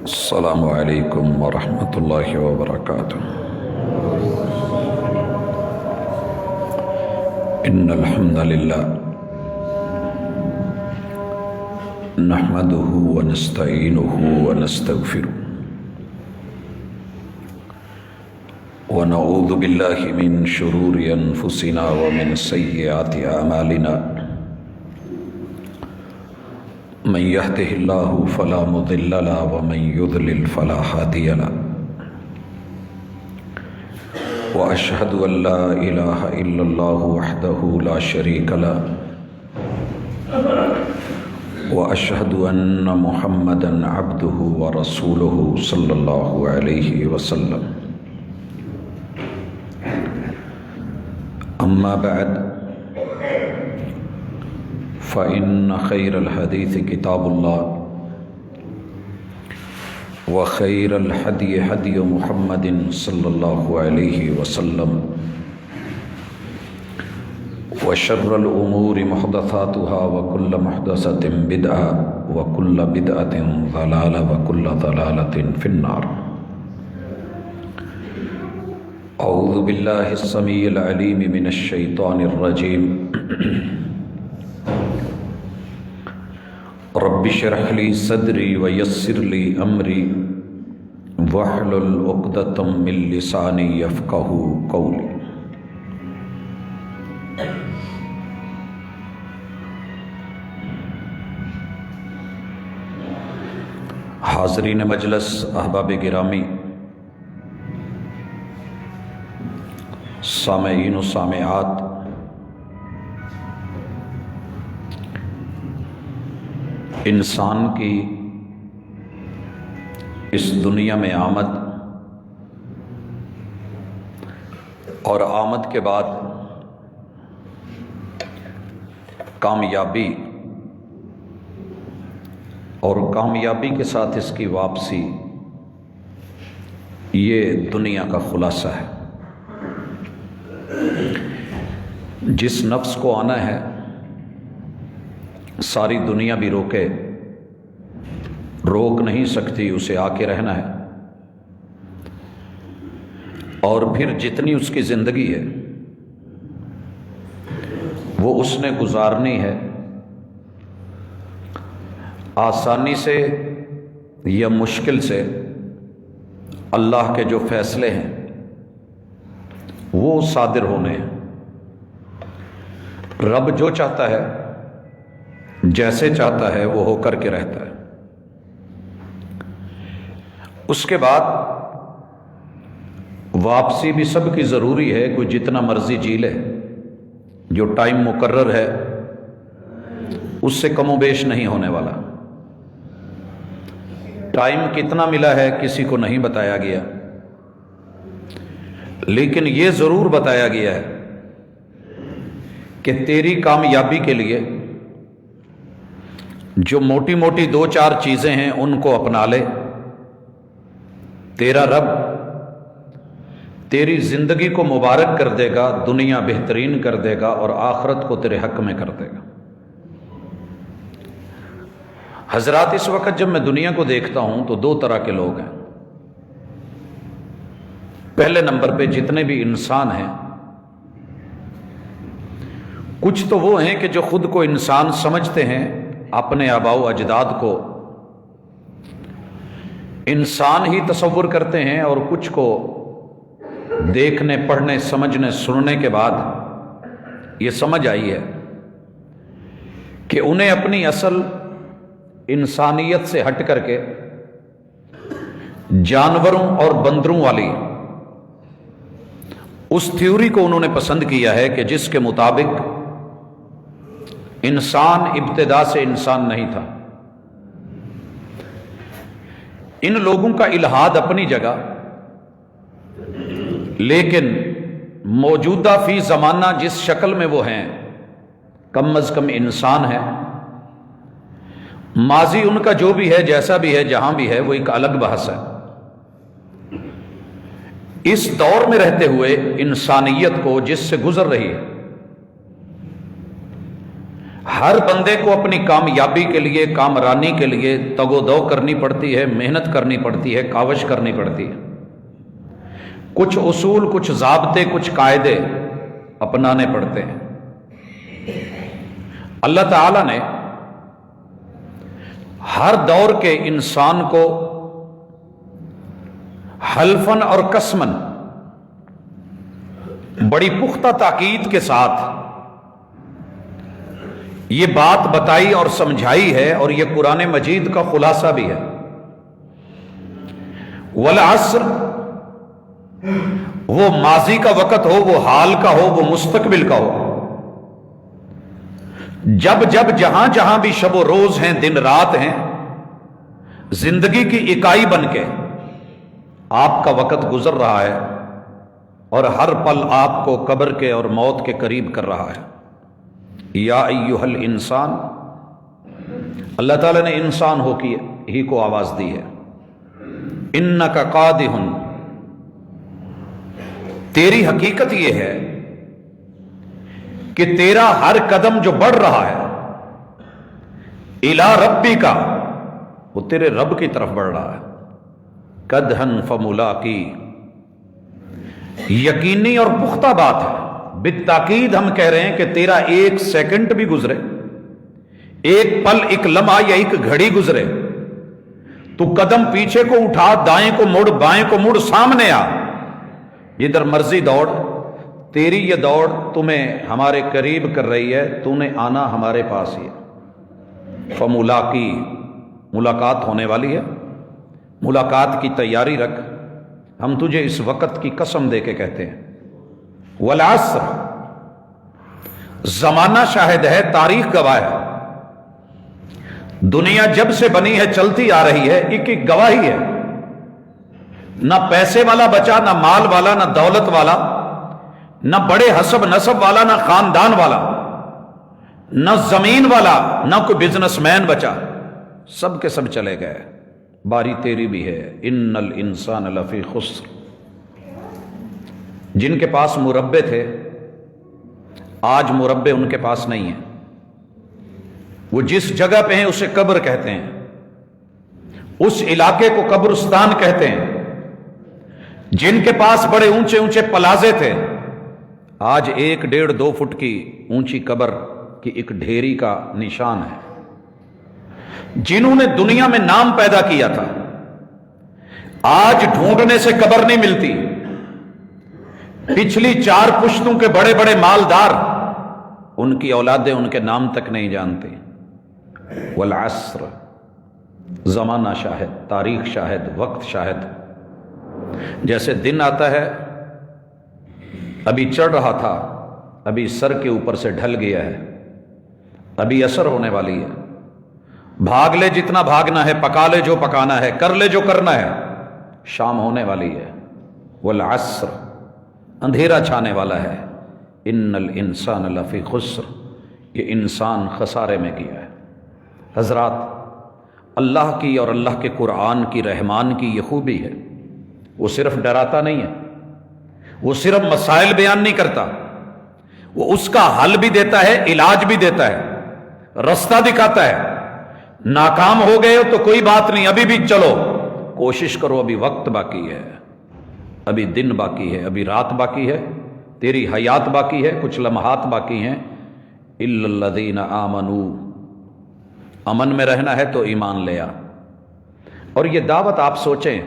السلام علیکم ورحمۃ اللہ وبرکاتہ۔ ان الحمد للہ نحمده ونستعینه ونستغفره ونعوذ باللہ من شرور انفسنا ومن سیئات اعمالنا، من يهده الله فلا مضل له ومن يضلل فلا هادي له، وأشهد أن لا إله إلا الله وحده لا شريك له، وأشهد أن محمدا عبده ورسوله صلى الله عليه وسلم۔ أما بعد، فإن خير الحديث كتاب الله، وخير الهدي هدي محمد صلى الله عليه وسلم، وشر الأمور محدثاتها وكل محدثة بدعة وكل بدعة ضلالة وكل ضلالة في النار۔ أعوذ بالله السميع العليم من الشيطان الرجيم۔ رب اشرح لي صدري ويسر لي امري واحلل عقدة من لساني يفقهوا قولي۔ حاضرین مجلس، احباب گرامی، سامعین و سامعات، انسان کی اس دنیا میں آمد اور آمد کے بعد کامیابی اور کامیابی کے ساتھ اس کی واپسی، یہ دنیا کا خلاصہ ہے۔ جس نفس کو آنا ہے، ساری دنیا بھی روک نہیں سکتی، اسے آ کے رہنا ہے، اور پھر جتنی اس کی زندگی ہے وہ اس نے گزارنی ہے، آسانی سے یا مشکل سے۔ اللہ کے جو فیصلے ہیں وہ صادر ہونے ہیں۔ رب جو چاہتا ہے، جیسے چاہتا ہے، وہ ہو کر کے رہتا ہے۔ اس کے بعد واپسی بھی سب کی ضروری ہے، کوئی جتنا مرضی جی لے، جو ٹائم مقرر ہے اس سے کم و بیش نہیں ہونے والا۔ ٹائم کتنا ملا ہے کسی کو نہیں بتایا گیا، لیکن یہ ضرور بتایا گیا ہے کہ تیری کامیابی کے لیے جو موٹی موٹی دو چار چیزیں ہیں ان کو اپنا لے۔ تیرا رب تیری زندگی کو مبارک کر دے گا، دنیا بہترین کر دے گا، اور آخرت کو تیرے حق میں کر دے گا۔ حضرات، اس وقت جب میں دنیا کو دیکھتا ہوں تو دو طرح کے لوگ ہیں۔ پہلے نمبر پہ جتنے بھی انسان ہیں، کچھ تو وہ ہیں کہ جو خود کو انسان سمجھتے ہیں، اپنے آباء و اجداد کو انسان ہی تصور کرتے ہیں، اور کچھ کو دیکھنے، پڑھنے، سمجھنے، سننے کے بعد یہ سمجھ آئی ہے کہ انہیں اپنی اصل انسانیت سے ہٹ کر کے جانوروں اور بندروں والی اس تھیوری کو انہوں نے پسند کیا ہے کہ جس کے مطابق انسان ابتدا سے انسان نہیں تھا۔ ان لوگوں کا الحاد اپنی جگہ، لیکن موجودہ فی زمانہ جس شکل میں وہ ہیں، کم از کم انسان ہے۔ ماضی ان کا جو بھی ہے، جیسا بھی ہے، جہاں بھی ہے، وہ ایک الگ بحث ہے۔ اس دور میں رہتے ہوئے انسانیت کو جس سے گزر رہی ہے، ہر بندے کو اپنی کامیابی کے لیے، کامرانی کے لیے تگ و دو کرنی پڑتی ہے، محنت کرنی پڑتی ہے، کاوش کرنی پڑتی ہے، کچھ اصول، کچھ ضابطے، کچھ قاعدے اپنانے پڑتے ہیں۔ اللہ تعالیٰ نے ہر دور کے انسان کو حلفاً اور قسماً بڑی پختہ تاکید کے ساتھ یہ بات بتائی اور سمجھائی ہے، اور یہ قرآن مجید کا خلاصہ بھی ہے۔ والعصر، وہ ماضی کا وقت ہو، وہ حال کا ہو، وہ مستقبل کا ہو، جب جب جہاں جہاں بھی شب و روز ہیں، دن رات ہیں، زندگی کی اکائی بن کے آپ کا وقت گزر رہا ہے، اور ہر پل آپ کو قبر کے اور موت کے قریب کر رہا ہے۔ یا ایھا الانسان، اللہ تعالیٰ نے انسان ہو کی ہی کو آواز دی ہے۔ انک قادح، تیری حقیقت یہ ہے کہ تیرا ہر قدم جو بڑھ رہا ہے الی ربک، وہ تیرے رب کی طرف بڑھ رہا ہے۔ قدحن فملاقی، یقینی اور پختہ بات ہے، بالتاکید ہم کہہ رہے ہیں کہ تیرا ایک سیکنڈ بھی گزرے، ایک پل، ایک لمحہ یا ایک گھڑی گزرے، تو قدم پیچھے کو اٹھا، دائیں کو مڑ، بائیں کو مڑ، سامنے آ، جدھر مرضی دوڑ، تیری یہ دوڑ تمہیں ہمارے قریب کر رہی ہے، تو نے آنا ہمارے پاس ہی ہے۔ فملاقی، ملاقات ہونے والی ہے، ملاقات کی تیاری رکھ، ہم تجھے اس وقت کی قسم دے کے کہتے ہیں۔ والعصر، زمانہ شاہد ہے، تاریخ گواہ ہے، دنیا جب سے بنی ہے چلتی آ رہی ہے، ایک ایک گواہی ہے، نہ پیسے والا بچا، نہ مال والا، نہ دولت والا، نہ بڑے حسب نسب والا، نہ خاندان والا، نہ زمین والا، نہ کوئی بزنس مین بچا، سب کے سب چلے گئے، باری تیری بھی ہے۔ ان الانسان لفی خسر، جن کے پاس مربے تھے آج مربے ان کے پاس نہیں ہیں، وہ جس جگہ پہ ہیں اسے قبر کہتے ہیں، اس علاقے کو قبرستان کہتے ہیں۔ جن کے پاس بڑے اونچے اونچے پلازے تھے آج 1.5-2 فٹ کی اونچی قبر کی ایک ڈھیری کا نشان ہے۔ جنہوں نے دنیا میں نام پیدا کیا تھا آج ڈھونڈنے سے قبر نہیں ملتی۔ پچھلی 4 پشتوں کے بڑے بڑے مالدار، ان کی اولادیں ان کے نام تک نہیں جانتی۔ والعصر، زمانہ شاہد، تاریخ شاہد، وقت شاہد۔ جیسے دن آتا ہے، ابھی چڑھ رہا تھا، ابھی سر کے اوپر سے ڈھل گیا ہے، ابھی اثر ہونے والی ہے، بھاگ لے جتنا بھاگنا ہے، پکا لے جو پکانا ہے، کر لے جو کرنا ہے، شام ہونے والی ہے۔ والعصر، اندھیرا چھانے والا ہے۔ ان الانسان لفی خسر، یہ انسان خسارے میں گیا ہے۔ حضرات، اللہ کی اور اللہ کے قرآن کی، رحمان کی یہ خوبی ہے، وہ صرف ڈراتا نہیں ہے، وہ صرف مسائل بیان نہیں کرتا، وہ اس کا حل بھی دیتا ہے، علاج بھی دیتا ہے، رستہ دکھاتا ہے۔ ناکام ہو گئے ہو تو کوئی بات نہیں، ابھی بھی چلو، کوشش کرو، ابھی وقت باقی ہے، ابھی دن باقی ہے، ابھی رات باقی ہے، تیری حیات باقی ہے، کچھ لمحات باقی ہیں۔ الا الذین آمنوا، امن میں رہنا ہے تو ایمان لے آ۔ اور یہ دعوت آپ سوچیں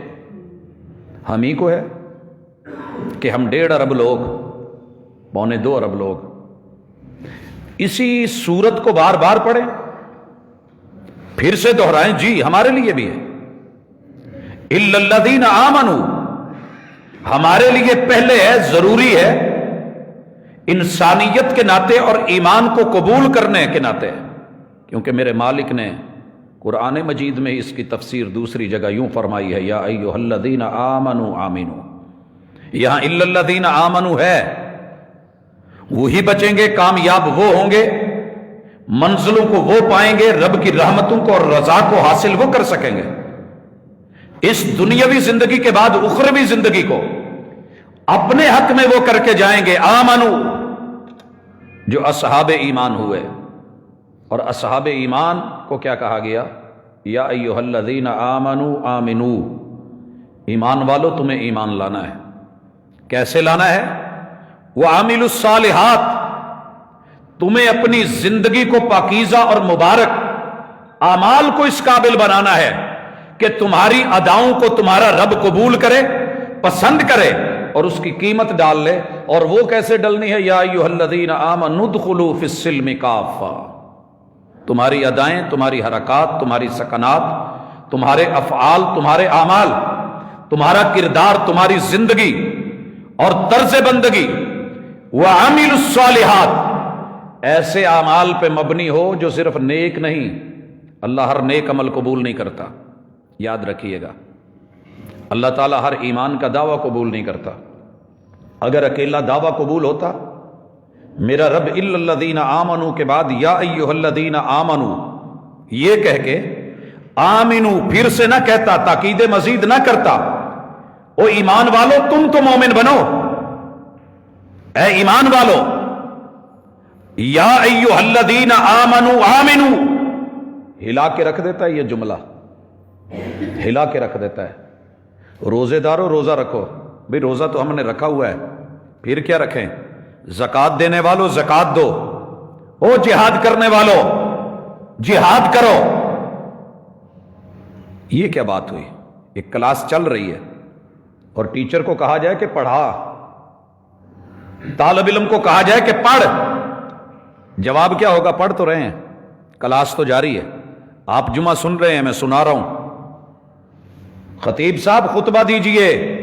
ہم ہی کو ہے کہ ہم 1.5 ارب لوگ، 1.25 ارب لوگ اسی سورت کو بار بار پڑھیں، پھر سے دہرائیں، جی ہمارے لیے بھی ہے۔ الا الذین آمنوا، ہمارے لیے پہلے ہے، ضروری ہے، انسانیت کے ناطے اور ایمان کو قبول کرنے کے ناطے، کیونکہ میرے مالک نے قرآن مجید میں اس کی تفسیر دوسری جگہ یوں فرمائی ہے، یا ایھا الذین آمنوا آمنوا۔ یہاں الا الذین آمنوا ہے، وہی بچیں گے، کامیاب وہ ہوں گے، منزلوں کو وہ پائیں گے، رب کی رحمتوں کو اور رضا کو حاصل وہ کر سکیں گے۔ اس دنیاوی زندگی کے بعد اخروی زندگی کو اپنے حق میں وہ کر کے جائیں گے۔ آمنو، جو اصحاب ایمان ہوئے، اور اصحاب ایمان کو کیا کہا گیا؟ یا ایھا الذین آمنوا آمنو، ایمان والو تمہیں ایمان لانا ہے۔ کیسے لانا ہے؟ وعاملوا الصالحات، تمہیں اپنی زندگی کو پاکیزہ اور مبارک اعمال کو اس قابل بنانا ہے کہ تمہاری اداؤں کو تمہارا رب قبول کرے، پسند کرے اور اس کی قیمت ڈال لے۔ اور وہ کیسے ڈلنی ہے؟ یا ایھا الذین آمنوا ادخلوا فی السلم کافہ، تمہاری ادائیں، تمہاری حرکات، تمہاری سکنات، تمہارے افعال، تمہارے اعمال، تمہارا کردار، تمہاری زندگی اور طرز بندگی وعاملوا الصالحات ایسے اعمال پہ مبنی ہو جو صرف نیک نہیں، اللہ ہر نیک عمل قبول نہیں کرتا، یاد رکھیے گا۔ اللہ تعالیٰ ہر ایمان کا دعویٰ قبول نہیں کرتا۔ اگر اکیلا دعویٰ قبول ہوتا، میرا رب الا الذین آمنوا کے بعد یا ایھا الذین آمنوا یہ کہہ کے آمنو پھر سے نہ کہتا، تاکید مزید نہ کرتا، او ایمان والو تم تو مومن بنو، اے ایمان والو، یا ایھا الذین آمنوا آمنو ہلا کے رکھ دیتا ہے، یہ جملہ ہلا کے رکھ دیتا ہے۔ روزے دارو روزہ رکھو، بھئی روزہ تو ہم نے رکھا ہوا ہے، پھر کیا رکھیں؟ زکوٰۃ دینے والو زکوٰۃ دو، او جہاد کرنے والو جہاد کرو۔ یہ کیا بات ہوئی؟ ایک کلاس چل رہی ہے اور ٹیچر کو کہا جائے کہ پڑھا، طالب علم کو کہا جائے کہ پڑھ، جواب کیا ہوگا؟ پڑھ تو رہے ہیں، کلاس تو جاری ہے، آپ جمعہ سن رہے ہیں، میں سنا رہا ہوں، خطیب صاحب خطبہ دیجئے۔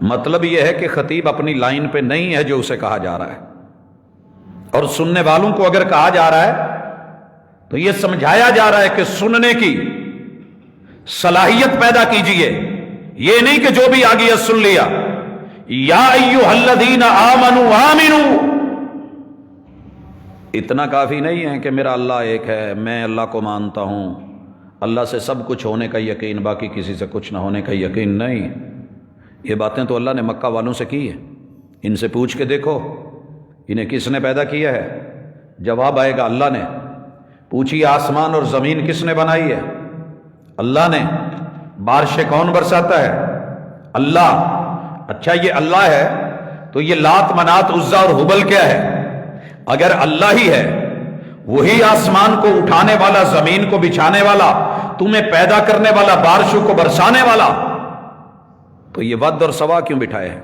مطلب یہ ہے کہ خطیب اپنی لائن پہ نہیں ہے جو اسے کہا جا رہا ہے، اور سننے والوں کو اگر کہا جا رہا ہے تو یہ سمجھایا جا رہا ہے کہ سننے کی صلاحیت پیدا کیجئے، یہ نہیں کہ جو بھی آ گیا سن لیا۔ یا ایھا الذین آمنوا آمنوا اتنا کافی نہیں ہے کہ میرا اللہ ایک ہے، میں اللہ کو مانتا ہوں، اللہ سے سب کچھ ہونے کا یقین، باقی کسی سے کچھ نہ ہونے کا یقین نہیں۔ یہ باتیں تو اللہ نے مکہ والوں سے کی ہے، ان سے پوچھ کے دیکھو انہیں کس نے پیدا کیا ہے، جواب آئے گا اللہ نے۔ پوچھیے آسمان اور زمین کس نے بنائی ہے؟ اللہ نے۔ بارشیں کون برساتا ہے؟ اللہ۔ اچھا یہ اللہ ہے تو یہ لات منات عزا اور حبل کیا ہے؟ اگر اللہ ہی ہے، وہی آسمان کو اٹھانے والا، زمین کو بچھانے والا، تمہیں پیدا کرنے والا، بارشوں کو برسانے والا، تو یہ ود اور سوا کیوں بٹھائے ہیں؟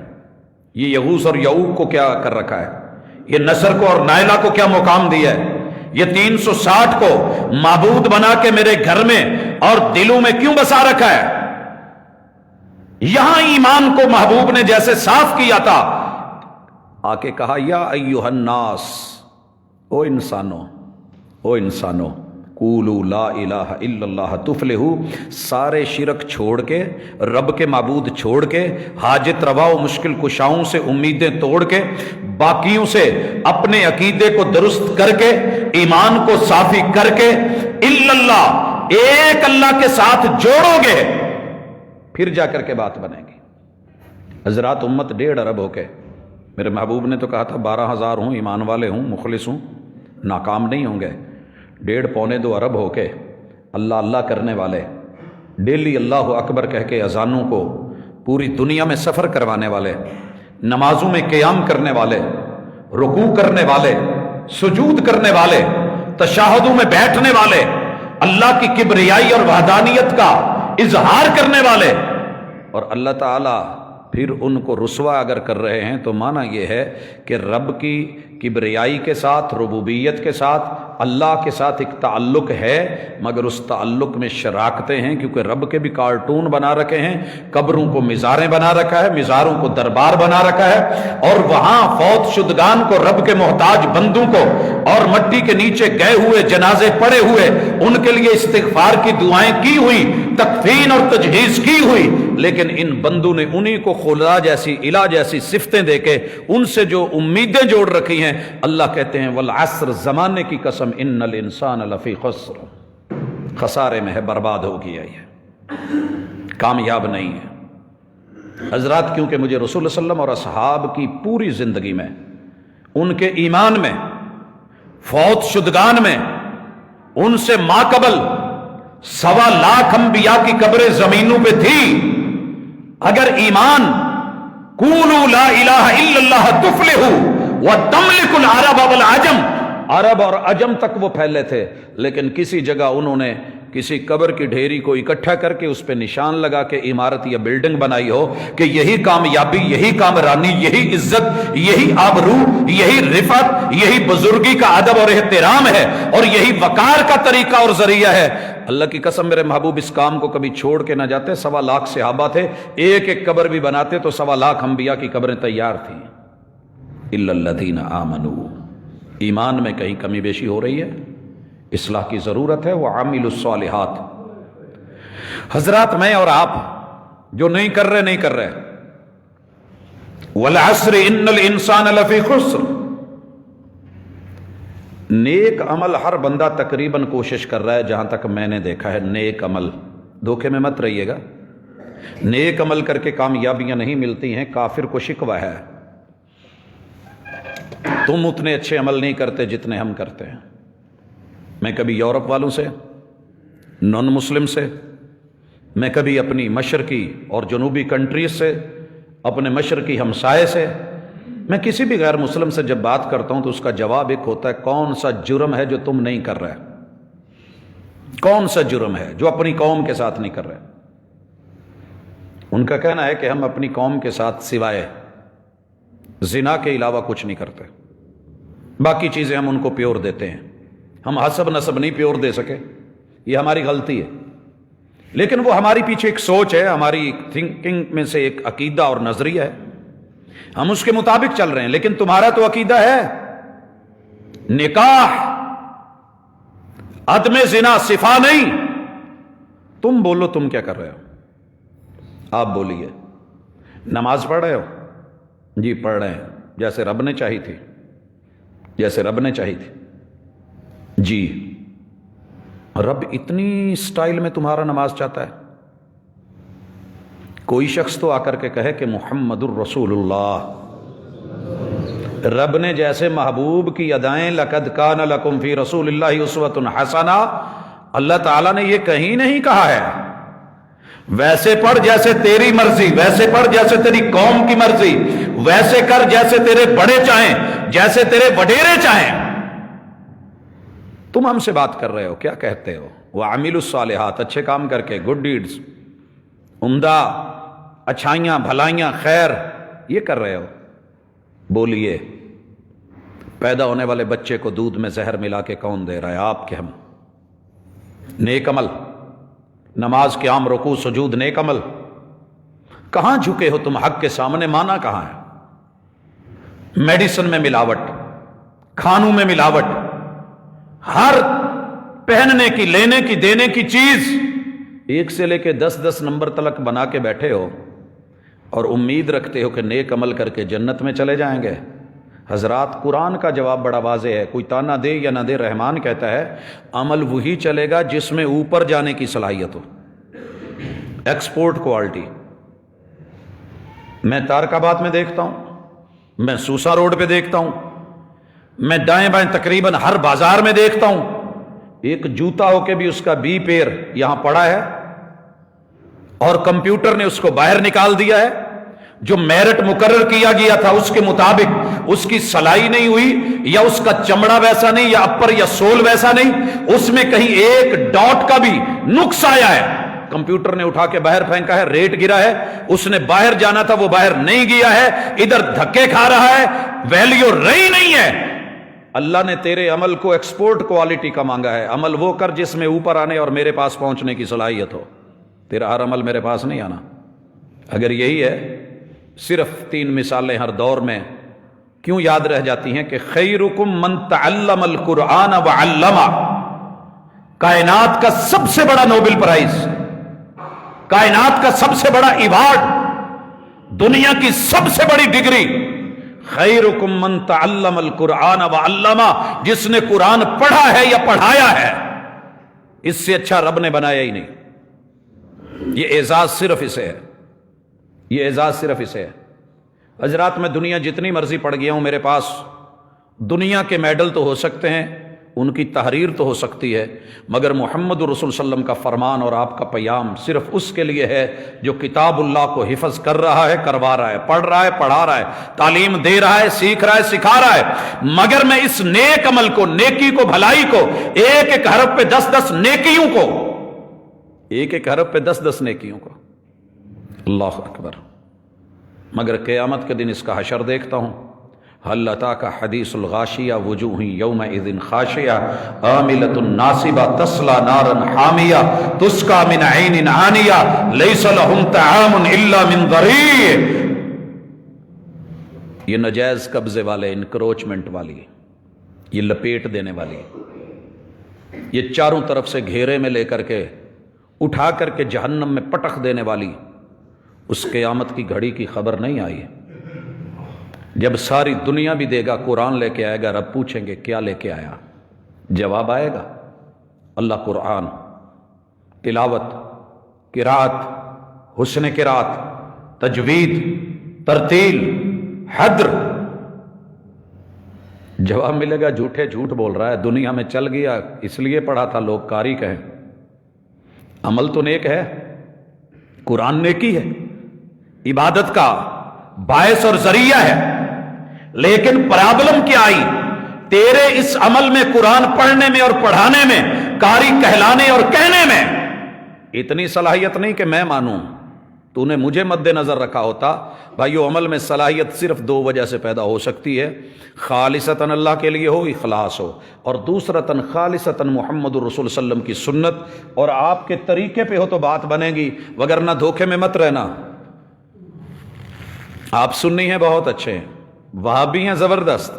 یہ یغوث اور یعوق کو کیا کر رکھا ہے؟ یہ نصر کو اور نائلہ کو کیا مقام دیا ہے؟ یہ 360 کو معبود بنا کے میرے گھر میں اور دلوں میں کیوں بسا رکھا ہے؟ یہاں ایمان کو محبوب نے جیسے صاف کیا تھا، آ کے کہا یا ایھا الناس، او انسانو قولوا لا الہ الا اللہ تفلحوا، سارے شرک چھوڑ کے، رب کے معبود چھوڑ کے، حاجت روا و مشکل کشاؤں سے امیدیں توڑ کے، باقیوں سے اپنے عقیدے کو درست کر کے، ایمان کو صافی کر کے، الا اللہ، ایک اللہ کے ساتھ جوڑو گے، پھر جا کر کے بات بنے گی۔ حضرات امت 1.5 ارب ہو کے، میرے محبوب نے تو کہا تھا 12,000 ہوں، ایمان والے ہوں، مخلص ہوں، ناکام نہیں ہوں گے۔ 1.25-2 ارب ہو کے اللہ اللہ کرنے والے، ڈیلی اللہ اکبر کہہ کے اذانوں کو پوری دنیا میں سفر کروانے والے، نمازوں میں قیام کرنے والے، رکوع کرنے والے، سجود کرنے والے، تشہدوں میں بیٹھنے والے، اللہ کی کبریائی اور وحدانیت کا اظہار کرنے والے، اور اللہ تعالیٰ پھر ان کو رسوا اگر کر رہے ہیں تو معنی یہ ہے کہ رب کی کبریائی کے ساتھ، ربوبیت کے ساتھ، اللہ کے ساتھ ایک تعلق ہے، مگر اس تعلق میں شراکتیں ہیں، کیونکہ رب کے بھی کارٹون بنا رکھے ہیں، قبروں کو مزاریں بنا رکھا ہے، مزاروں کو دربار بنا رکھا ہے، اور وہاں فوت شدگان کو، رب کے محتاج بندوں کو، اور مٹی کے نیچے گئے ہوئے جنازے پڑے ہوئے، ان کے لیے استغفار کی دعائیں کی ہوئی، تکفین اور تجہیز کی ہوئی، لیکن ان بندوں نے انہی کو خدا جیسی، الہ جیسی صفتیں دے کے ان سے جو امیدیں جوڑ رکھی ہیں، اللہ کہتے ہیں والعصر، زمانے کی قسم، ان الانسان لفی خسر، خسارے میں ہے، برباد ہو گیا، یہ کامیاب نہیں ہے۔ حضرات کیونکہ مجھے رسول اللہ صلی اللہ علیہ وسلم اور اصحاب کی پوری زندگی میں، ان کے ایمان میں، فوت شدگان میں ان سے ماقبل 1.25 لاکھ انبیاء کی قبریں زمینوں پہ تھی. اگر ایمان قولوا لا الہ الا اللہ تفلحوا وتملک العرب والعجم، عرب اور عجم تک وہ پھیلے تھے، لیکن کسی جگہ انہوں نے کسی قبر کی ڈھیری کو اکٹھا کر کے اس پہ نشان لگا کے عمارت یا بلڈنگ بنائی ہو کہ یہی کامیابی، یہی کامرانی، یہی عزت، یہی آبرو، یہی رفعت، یہی بزرگی کا ادب اور احترام ہے اور یہی وقار کا طریقہ اور ذریعہ ہے. اللہ کی قسم میرے محبوب اس کام کو کبھی چھوڑ کے نہ جاتے. 1.25 لاکھ صحابہ تھے، ایک ایک قبر بھی بناتے تو 1.25 لاکھ انبیاء کی قبریں تیار تھیں. الا الذین آمنوا، ایمان میں کہیں کمی بیشی ہو رہی ہے، اصلاح کی ضرورت ہے. وعملوا الصالحات. حضرات میں اور آپ جو نہیں کر رہے والعصر ان الانسان لفی خسر، نیک عمل ہر بندہ تقریباً کوشش کر رہا ہے. جہاں تک میں نے دیکھا ہے نیک عمل، دھوکے میں مت رہیے گا، نیک عمل کر کے کامیابیاں نہیں ملتی ہیں. کافر کو شکوہ ہے تم اتنے اچھے عمل نہیں کرتے جتنے ہم کرتے ہیں. میں کبھی یورپ والوں سے، نان مسلم سے، میں کبھی اپنی مشرقی اور جنوبی کنٹریز سے، اپنے مشرقی ہمسائے سے، میں کسی بھی غیر مسلم سے جب بات کرتا ہوں تو اس کا جواب ایک ہوتا ہے، کون سا جرم ہے جو تم نہیں کر رہے؟ کون سا جرم ہے جو اپنی قوم کے ساتھ نہیں کر رہے؟ ان کا کہنا ہے کہ ہم اپنی قوم کے ساتھ سوائے زنا کے علاوہ کچھ نہیں کرتے، باقی چیزیں ہم ان کو پیور دیتے ہیں. ہم حسب نسب نہیں پیور دے سکے، یہ ہماری غلطی ہے. لیکن وہ ہماری پیچھے ایک سوچ ہے، ہماری تھنکنگ میں سے ایک عقیدہ اور نظریہ ہے، ہم اس کے مطابق چل رہے ہیں. لیکن تمہارا تو عقیدہ ہے نکاح، عدم زنا، صفا نہیں. تم بولو تم کیا کر رہے ہو؟ آپ بولیے. نماز پڑھ رہے ہو؟ جی پڑھ رہے ہیں، جیسے رب نے چاہی تھی، جیسے رب نے چاہی تھی. جی رب اتنی سٹائل میں تمہارا نماز چاہتا ہے؟ کوئی شخص تو آ کر کے کہے کہ محمد الرسول اللہ. رب نے جیسے محبوب کی ادائیں لقد کان لکم فی رسول اللہ اسوۃ حسنہ، اللہ تعالیٰ نے یہ کہیں نہیں کہا ہے ویسے پڑھ جیسے تیری مرضی، ویسے پڑھ جیسے تیری قوم کی مرضی، ویسے کر جیسے تیرے بڑے چاہیں، جیسے تیرے وڈیرے چاہیں. تم ہم سے بات کر رہے ہو، کیا کہتے ہو؟ وَعَمِلُوا الصَّالِحَاتِ، اچھے کام کر کے، گڈ ڈیڈز، عمدہ اچھائیاں، بھلائیاں، خیر، یہ کر رہے ہو. بولیے پیدا ہونے والے بچے کو دودھ میں زہر ملا کے کون دے رہا ہے؟ آپ کہ ہم؟ نیک عمل، نماز، قیام، رکوع، سجود، نیک عمل. کہاں جھکے ہو تم حق کے سامنے؟ مانا کہاں ہے؟ میڈیسن میں ملاوٹ، کھانوں میں ملاوٹ، ہر پہننے کی، لینے کی، دینے کی چیز 1 سے لے کے 10 نمبر تلک بنا کے بیٹھے ہو اور امید رکھتے ہو کہ نیک عمل کر کے جنت میں چلے جائیں گے. حضرات قرآن کا جواب بڑا واضح ہے، کوئی تانا دے یا نہ دے، رحمان کہتا ہے عمل وہی چلے گا جس میں اوپر جانے کی صلاحیت ہو، ایکسپورٹ کوالٹی. میں تارکاباد میں دیکھتا ہوں، میں سوسا روڈ پہ دیکھتا ہوں، میں دائیں بائیں تقریباً ہر بازار میں دیکھتا ہوں، ایک جوتا ہو کے بھی اس کا بی پیر یہاں پڑا ہے اور کمپیوٹر نے اس کو باہر نکال دیا ہے. جو میرٹ مقرر کیا گیا تھا اس کے مطابق اس کی سلائی نہیں ہوئی، یا اس کا چمڑا ویسا نہیں، یا اپر یا سول ویسا نہیں، اس میں کہیں ایک ڈاٹ کا بھی نقص آیا ہے، کمپیوٹر نے اٹھا کے باہر پھینکا ہے، ریٹ گرا ہے. اس نے باہر جانا تھا وہ باہر نہیں گیا ہے، ادھر دھکے کھا رہا ہے، ویلیو رہی نہیں ہے. اللہ نے تیرے عمل کو ایکسپورٹ کوالٹی کا مانگا ہے. عمل وہ کر جس میں اوپر آنے اور میرے پاس پہنچنے کی صلاحیت ہو. تیرا ہر عمل میرے پاس نہیں آنا. اگر یہی ہے، صرف 3 مثالیں ہر دور میں کیوں یاد رہ جاتی ہیں کہ خیرکم من تعلم القرآن وعلمہ. کائنات کا سب سے بڑا نوبل پرائز، کائنات کا سب سے بڑا ایوارڈ، دنیا کی سب سے بڑی ڈگری، خیرکم من تعلم القرآن وعلمہ، جس نے قرآن پڑھا ہے یا پڑھایا ہے. اس سے اچھا رب نے بنایا ہی نہیں. یہ اعزاز صرف اسے ہے، یہ اعزاز صرف اسے ہے. حضرات میں دنیا جتنی مرضی پڑھ گیا ہوں، میرے پاس دنیا کے میڈل تو ہو سکتے ہیں ان کی تحریر تو ہو سکتی ہے، مگر محمد رسول صلی اللہ علیہ وسلم کا فرمان اور آپ کا پیام صرف اس کے لیے ہے جو کتاب اللہ کو حفظ کر رہا ہے، کروا رہا ہے، پڑھ رہا ہے، پڑھا رہا ہے، تعلیم دے رہا ہے، سیکھ رہا ہے، سکھا رہا ہے۔ مگر میں اس نیک عمل کو، نیکی کو، بھلائی کو، ایک ایک حرف پہ 10 نیکیوں کو، ایک ایک حرف پہ 10 نیکیوں کو، اللہ اکبر، مگر قیامت کے دن اس کا حشر دیکھتا ہوں۔ هل اتاک حدیث الغاشیہ وجوہ یومئذ خاشعہ عاملۃ ناصبہ تصلی نارا حامیہ تسقی من عین آنیہ لیس لہم طعام الا من ضریع۔ یہ ناجائز قبضے والے، انکروچمنٹ والی، یہ لپیٹ دینے والی، یہ چاروں طرف سے گھیرے میں لے کر کے اٹھا کر کے جہنم میں پٹخ دینے والی، اس قیامت کی گھڑی کی خبر نہیں آئی۔ جب ساری دنیا بھی دے گا، قرآن لے کے آئے گا، رب پوچھیں گے کیا لے کے آیا؟ جواب آئے گا، اللہ قرآن، تلاوت، قرات، حسن قرات، تجوید، ترتیل، حدر، جواب ملے گا جھوٹے جھوٹ بول رہا ہے، دنیا میں چل گیا اس لیے پڑھا تھا لوگ قاری کہیں۔ عمل تو نیک ہے، قرآن نیکی ہے، عبادت کا باعث اور ذریعہ ہے، لیکن پرابلم کیا آئی؟ تیرے اس عمل میں، قرآن پڑھنے میں اور پڑھانے میں، قاری کہلانے اور کہنے میں اتنی صلاحیت نہیں کہ میں مانوں۔ تو نے مجھے مد نظر رکھا ہوتا، بھائیو عمل میں صلاحیت صرف 2 وجہ سے پیدا ہو سکتی ہے، خالصتاً اللہ کے لیے ہو، اخلاص ہو، اور دوسرتاً خالصتاً محمد الرسول صلی اللہ علیہ وسلم کی سنت اور آپ کے طریقے پہ ہو تو بات بنے گی، وگرنہ دھوکے میں مت رہنا۔ آپ سنی ہیں بہت اچھے ہیں، وہابی ہیں زبردست،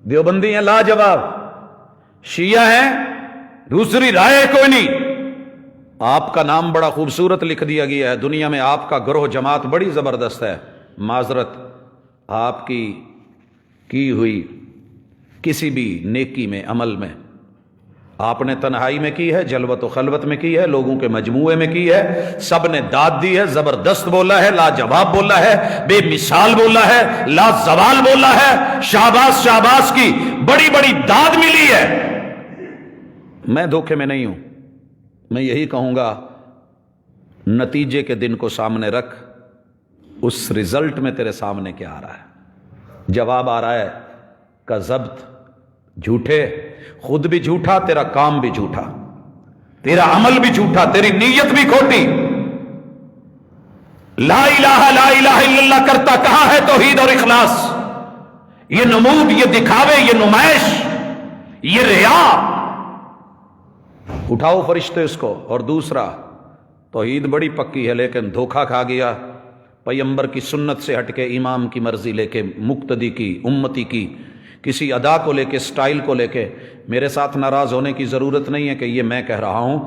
دیوبندی ہیں لاجواب، شیعہ ہیں دوسری رائے کوئی نہیں۔ آپ کا نام بڑا خوبصورت لکھ دیا گیا ہے دنیا میں، آپ کا گروہ جماعت بڑی زبردست ہے، معذرت آپ کی ہوئی کسی بھی نیکی میں، عمل میں، آپ نے تنہائی میں کی ہے، جلوت و خلوت میں کی ہے، لوگوں کے مجموعے میں کی ہے، سب نے داد دی ہے، زبردست بولا ہے، لاجواب بولا ہے، بے مثال بولا ہے، لا زوال بولا ہے، شہباز شہباز کی بڑی بڑی داد ملی ہے۔ میں دھوکے میں نہیں ہوں، میں یہی کہوں گا نتیجے کے دن کو سامنے رکھ، اس رزلٹ میں تیرے سامنے کیا آ رہا ہے؟ جواب آ رہا ہے کا ضبط، جھوٹے، خود بھی جھوٹا، تیرا کام بھی جھوٹا، تیرا عمل بھی جھوٹا، تیری نیت بھی کھوٹی۔ لا الہ لا الہ الا اللہ کرتا کہاں ہے توحید اور اخلاص؟ یہ نمود، یہ دکھاوے، یہ نمائش، یہ ریا، اٹھاؤ فرشتے اس کو۔ اور دوسرا، توحید بڑی پکی ہے لیکن دھوکہ کھا گیا، پیغمبر کی سنت سے ہٹ کے امام کی مرضی لے کے، مقتدی کی، امتی کی، کسی ادا کو لے کے، سٹائل کو لے کے۔ میرے ساتھ ناراض ہونے کی ضرورت نہیں ہے کہ یہ میں کہہ رہا ہوں،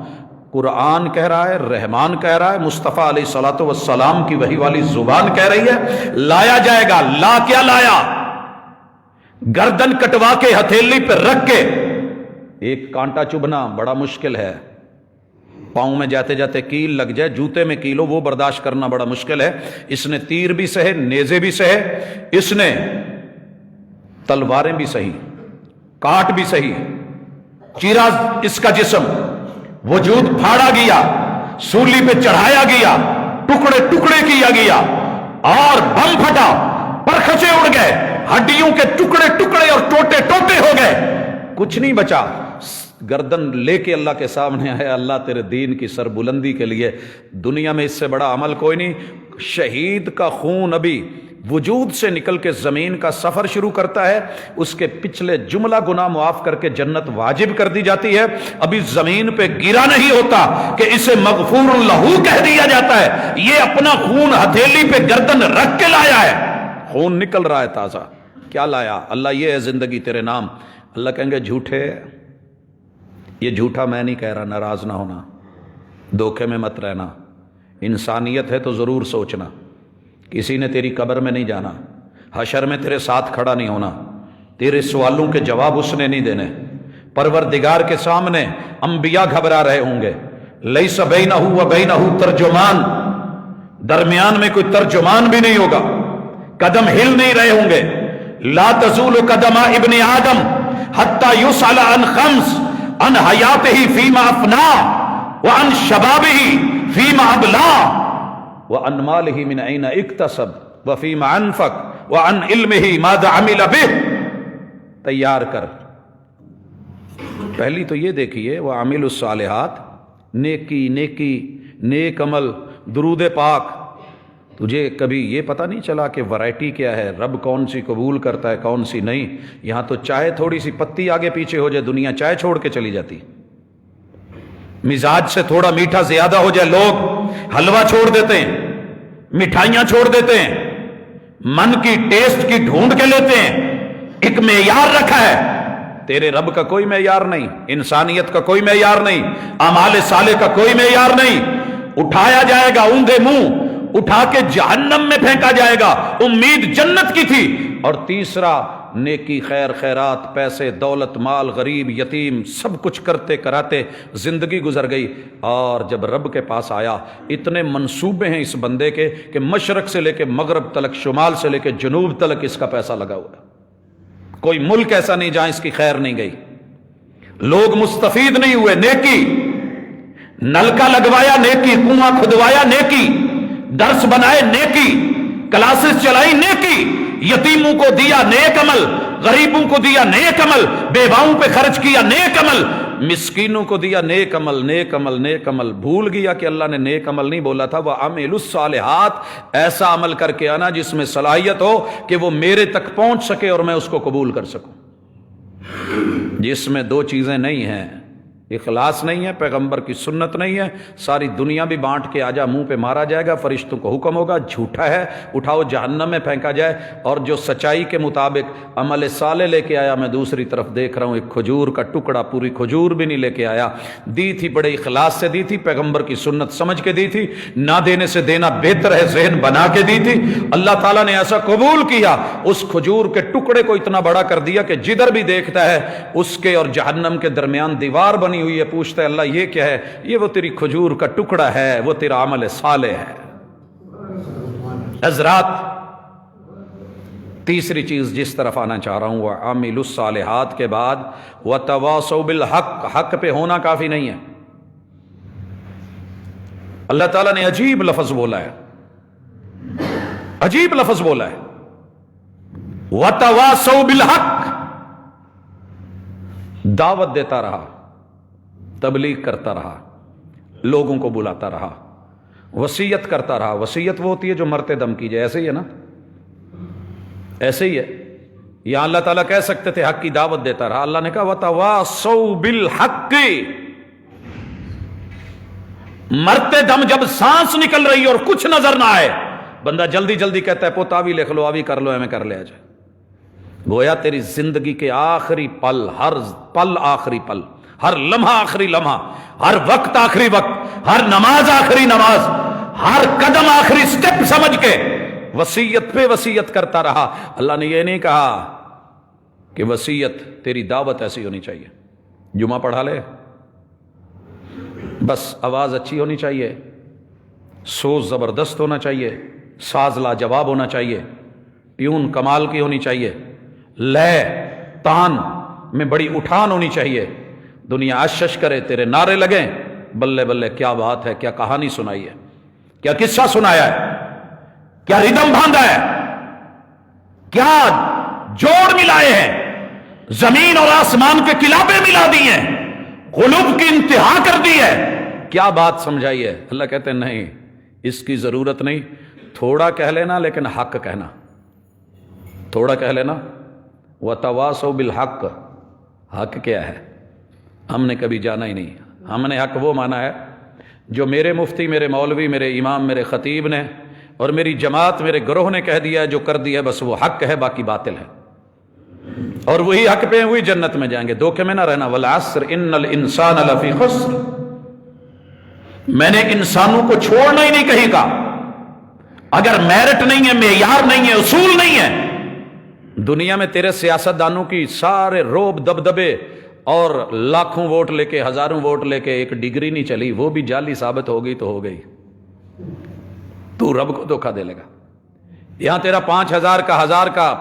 قرآن کہہ رہا ہے، رحمان کہہ رہا ہے، مصطفیٰ علیہ الصلوۃ والسلام کی وحی والی زبان کہہ رہی ہے، لایا جائے گا۔ لا کیا لایا؟ گردن کٹوا کے ہتھیلی پہ رکھ کے، ایک کانٹا چبھنا بڑا مشکل ہے، پاؤں میں جاتے جاتے کیل لگ جائے، جوتے میں کیل ہو، وہ برداشت کرنا بڑا مشکل ہے۔ اس نے تیر بھی سہے، نیزے بھی سہے، اس نے تلواریں بھی سہی، کاٹ بھی سہی، چیرا اس کا جسم، وجود پھاڑا گیا، سولی پہ چڑھایا گیا، ٹکڑے ٹکڑے کیا گیا، اور بم پھٹا، پرخچے اڑ گئے، ہڈیوں کے ٹکڑے ٹکڑے اور ٹوٹے ٹوٹے ہو گئے، کچھ نہیں بچا۔ گردن لے کے اللہ کے سامنے آیا، اللہ تیرے دین کی سربلندی کے لیے دنیا میں اس سے بڑا عمل کوئی نہیں۔ شہید کا خون ابھی وجود سے نکل کے زمین کا سفر شروع کرتا ہے، اس کے پچھلے جملہ گناہ معاف کر کے جنت واجب کر دی جاتی ہے، ابھی زمین پہ گرا نہیں ہوتا کہ اسے مغفور لہو کہہ دیا جاتا ہے۔ یہ اپنا خون ہتھیلی پہ گردن رکھ کے لایا ہے، خون نکل رہا ہے تازہ۔ کیا لایا؟ اللہ یہ ہے زندگی تیرے نام۔ اللہ کہیں گے جھوٹے، یہ جھوٹا میں نہیں کہہ رہا، ناراض نہ ہونا، دھوکے میں مت رہنا، انسانیت ہے تو ضرور سوچنا، کسی نے تیری قبر میں نہیں جانا، حشر میں تیرے ساتھ کھڑا نہیں ہونا، تیرے سوالوں کے جواب اس نے نہیں دینے، پروردگار کے سامنے انبیاء گھبرا رہے ہوں گے، لیس بینہ و بینہ ترجمان، درمیان میں کوئی ترجمان بھی نہیں ہوگا، قدم ہل نہیں رہے ہوں گے، لا تزول قدم ابن آدم حتی یسأل عن خمس عن حیاتہ فیما افنا وعن شبابہ فیما ابلا وعن مالہ من این اکتسب وفیما انفق وعن علمہ ماذا عمل بہ. تیار کر. پہلی تو یہ دیکھیے وعملوا الصالحات، نیکی نیکی نیک عمل درود پاک. تجھے کبھی یہ پتہ نہیں چلا کہ ورائٹی کیا ہے، رب کون سی قبول کرتا ہے کون سی نہیں؟ یہاں تو چائے تھوڑی سی پتی آگے پیچھے ہو جائے دنیا چائے چھوڑ کے چلی جاتی، مزاج سے تھوڑا میٹھا زیادہ ہو جائے لوگ حلوہ چھوڑ دیتے ہیں، مٹھائیاں چھوڑ دیتے ہیں، من کی ٹیسٹ کی ڈھونڈ کے لیتے ہیں. ایک معیار رکھا ہے، تیرے رب کا کوئی معیار نہیں، انسانیت کا کوئی معیار نہیں، اعمال صالح کا کوئی معیار نہیں. اٹھایا جائے گا اوندے منہ اٹھا کے جہنم میں پھینکا جائے گا. امید جنت کی تھی. اور تیسرا نیکی خیر خیرات پیسے دولت مال غریب یتیم سب کچھ کرتے کراتے زندگی گزر گئی. اور جب رب کے پاس آیا اتنے منصوبے ہیں اس بندے کے کہ مشرق سے لے کے مغرب تلک شمال سے لے کے جنوب تلک اس کا پیسہ لگا ہوا ہے. کوئی ملک ایسا نہیں جہاں اس کی خیر نہیں گئی. لوگ مستفید نہیں ہوئے. نیکی نلکا لگوایا نیکی، کنواں کھدوایا نیکی، درس بنائے نیکی، کلاسز چلائی نیکی، یتیموں کو دیا نیک عمل، غریبوں کو دیا نیک عمل، بیواؤں پہ خرچ کیا نیک عمل، مسکینوں کو دیا نیک عمل نیک عمل نیک عمل. بھول گیا کہ اللہ نے نیک عمل نہیں بولا تھا وَعَمِلُوا الصَّالِحَاتِ، ایسا عمل کر کے آنا جس میں صلاحیت ہو کہ وہ میرے تک پہنچ سکے اور میں اس کو قبول کر سکوں. جس میں دو چیزیں نہیں ہیں، اخلاص نہیں ہے، پیغمبر کی سنت نہیں ہے، ساری دنیا بھی بانٹ کے آجا منہ پہ مارا جائے گا، فرشتوں کو حکم ہوگا جھوٹا ہے اٹھاؤ جہنم میں پھینکا جائے. اور جو سچائی کے مطابق عمل صالح لے کے آیا، میں دوسری طرف دیکھ رہا ہوں ایک کھجور کا ٹکڑا، پوری کھجور بھی نہیں لے کے آیا. دی تھی بڑے اخلاص سے دی تھی، پیغمبر کی سنت سمجھ کے دی تھی، نہ دینے سے دینا بہتر ہے ذہن بنا کے دی تھی. اللہ تعالیٰ نے ایسا قبول کیا، اس کھجور کے ٹکڑے کو اتنا بڑا کر دیا کہ جدھر بھی دیکھتا ہے اس کے اور جہنم کے درمیان دیوار بنی ہوئی ہے. پوچھتا ہے اللہ یہ کیا ہے؟ یہ وہ تیری کھجور کا ٹکڑا ہے، وہ تیرا عمل صالح ہے. حضرات تیسری چیز جس طرف آنا چاہ رہا ہوں وَعَمِلُوا الصَّالِحَاتِ کے بعد وَتَوَاصَوْا بِالْحَقِّ، حق پہ ہونا کافی نہیں ہے. اللہ تعالیٰ نے عجیب لفظ بولا ہے، عجیب لفظ بولا ہے وَتَوَاصَوْا بِالْحَقِّ. دعوت دیتا رہا، تبلیغ کرتا رہا، لوگوں کو بلاتا رہا، وصیت کرتا رہا. وصیت وہ ہوتی ہے جو مرتے دم کی جائے، ایسے ہی ہے نا، ایسے ہی ہے. یہاں اللہ تعالیٰ کہہ سکتے تھے حق کی دعوت دیتا رہا، اللہ نے کہا وَتَوَاصَوْا بِالْحَقِّ. مرتے دم جب سانس نکل رہی اور کچھ نظر نہ آئے، بندہ جلدی جلدی کہتا ہے پوتا بھی لکھ لو، ابھی کر لو، ہمیں کر لیا جائے. گویا تیری زندگی کے آخری پل، ہر پل آخری پل، ہر لمحہ آخری لمحہ، ہر وقت آخری وقت، ہر نماز آخری نماز، ہر قدم آخری سٹیپ سمجھ کے وصیت پہ وصیت کرتا رہا. اللہ نے یہ نہیں کہا کہ وصیت تیری دعوت ایسی ہونی چاہیے، جمعہ پڑھا لے بس، آواز اچھی ہونی چاہیے، سوز زبردست ہونا چاہیے، ساز لاجواب ہونا چاہیے، ٹیون کمال کی ہونی چاہیے، لے تان میں بڑی اٹھان ہونی چاہیے، دنیا اشش کرے، تیرے نعرے لگیں، بلے بلے کیا بات ہے، کیا کہانی سنائی ہے، کیا قصہ سنایا ہے، کیا ردم باندھا ہے، کیا جوڑ ملائے ہیں، زمین اور آسمان کے کلابے ملا دی ہیں، غلوب کی انتہا کر دی ہے، کیا بات سمجھائی ہے. اللہ کہتے ہیں نہیں، اس کی ضرورت نہیں، تھوڑا کہہ لینا لیکن حق کہنا، تھوڑا کہہ لینا. وَتَوَاصَوْا بِالْحَقِّ، حق کیا ہے ہم نے کبھی جانا ہی نہیں. ہم نے حق وہ مانا ہے جو میرے مفتی، میرے مولوی، میرے امام، میرے خطیب نے اور میری جماعت، میرے گروہ نے کہہ دیا ہے، جو کر دیا ہے بس وہ حق ہے، باقی باطل ہے. اور وہی حق پہ وہی جنت میں جائیں گے. دھوکے میں نہ رہنا. وَالْعَصْرِ إِنَّ الْإِنسَانَ لَفِي خُسْرٍ، میں نے انسانوں کو چھوڑنا ہی نہیں کہیں کا. اگر میرٹ نہیں ہے، معیار نہیں ہے، اصول نہیں ہے، دنیا میں تیرے سیاستدانوں کی سارے روب دبدبے اور لاکھوں ووٹ لے کے، ہزاروں ووٹ لے کے ایک ڈگری نہیں چلی، وہ بھی جعلی ثابت ہو گئی تو ہو گئی. تو رب کو دھوکہ دے لے گا. یہاں تیرا 5000 کا، 1000 کا،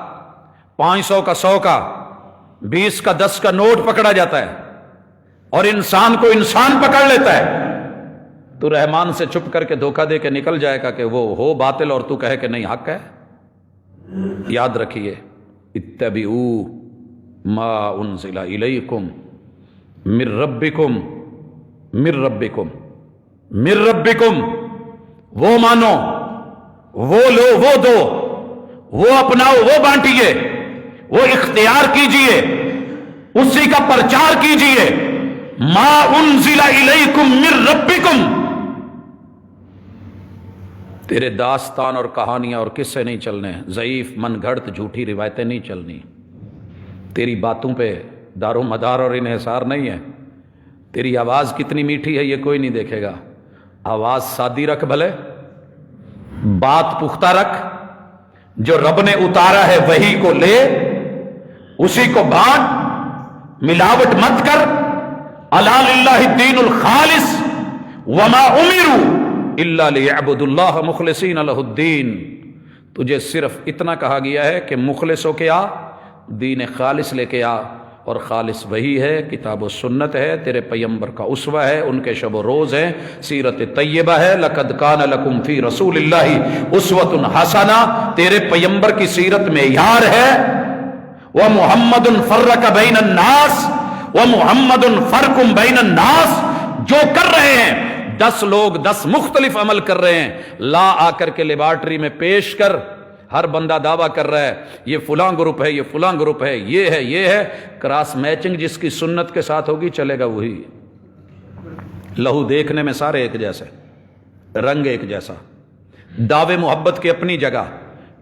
500 کا، 100 کا 20 کا 10 کا نوٹ پکڑا جاتا ہے اور انسان کو انسان پکڑ لیتا ہے، تو رحمان سے چھپ کر کے دھوکہ دے کے نکل جائے گا کہ وہ ہو باطل اور تو کہے کہ نہیں حق ہے۔ یاد رکھیے، اتبعوا ما انزل الیکم من ربکم، من ربکم، من ربکم، وہ مانو، وہ لو، وہ دو، وہ اپناؤ، وہ بانٹیے، وہ اختیار کیجئے، اسی کا پرچار کیجئے۔ ما انزل الیکم من ربکم، تیرے داستان اور کہانیاں اور قصے نہیں چلنے، ضعیف من گھڑت جھوٹی روایتیں نہیں چلنی، تیری باتوں پہ دار و مدار اور انحصار نہیں ہے، تیری آواز کتنی میٹھی ہے یہ کوئی نہیں دیکھے گا، آواز سادی رکھ بھلے، بات پختہ رکھ، جو رب نے اتارا ہے وہی کو لے، اسی کو بانٹ، ملاوٹ مت کر۔ الا للہ الدین الخالص وما امروا الا لیعبدوا اللہ مخلصین لہ الدین، تجھے صرف اتنا کہا گیا ہے کہ مخلص ہو کے آ، دین خالص لے کے آ، اور خالص وہی ہے، کتاب و سنت ہے، تیرے پیمبر کا اسوہ ہے، ان کے شب و روز ہے، سیرت طیبہ ہے، لقد کان لکم فی رسول اللہ اسوۃ حسنہ، تیرے پیمبر کی سیرت معیار ہے۔ ومحمد فرق بین الناس، ومحمد فرق بین الناس، جو کر رہے ہیں 10 لوگ 10 مختلف عمل کر رہے ہیں، لا آ کر کے لیبارٹری میں پیش کر، ہر بندہ دعویٰ کر رہا ہے یہ فلاں گروپ ہے، یہ فلاں گروپ ہے، یہ ہے، یہ ہے، کراس میچنگ جس کی سنت کے ساتھ ہوگی چلے گا وہی۔ لہو دیکھنے میں سارے ایک جیسے، رنگ ایک جیسا، دعوے محبت کی اپنی جگہ،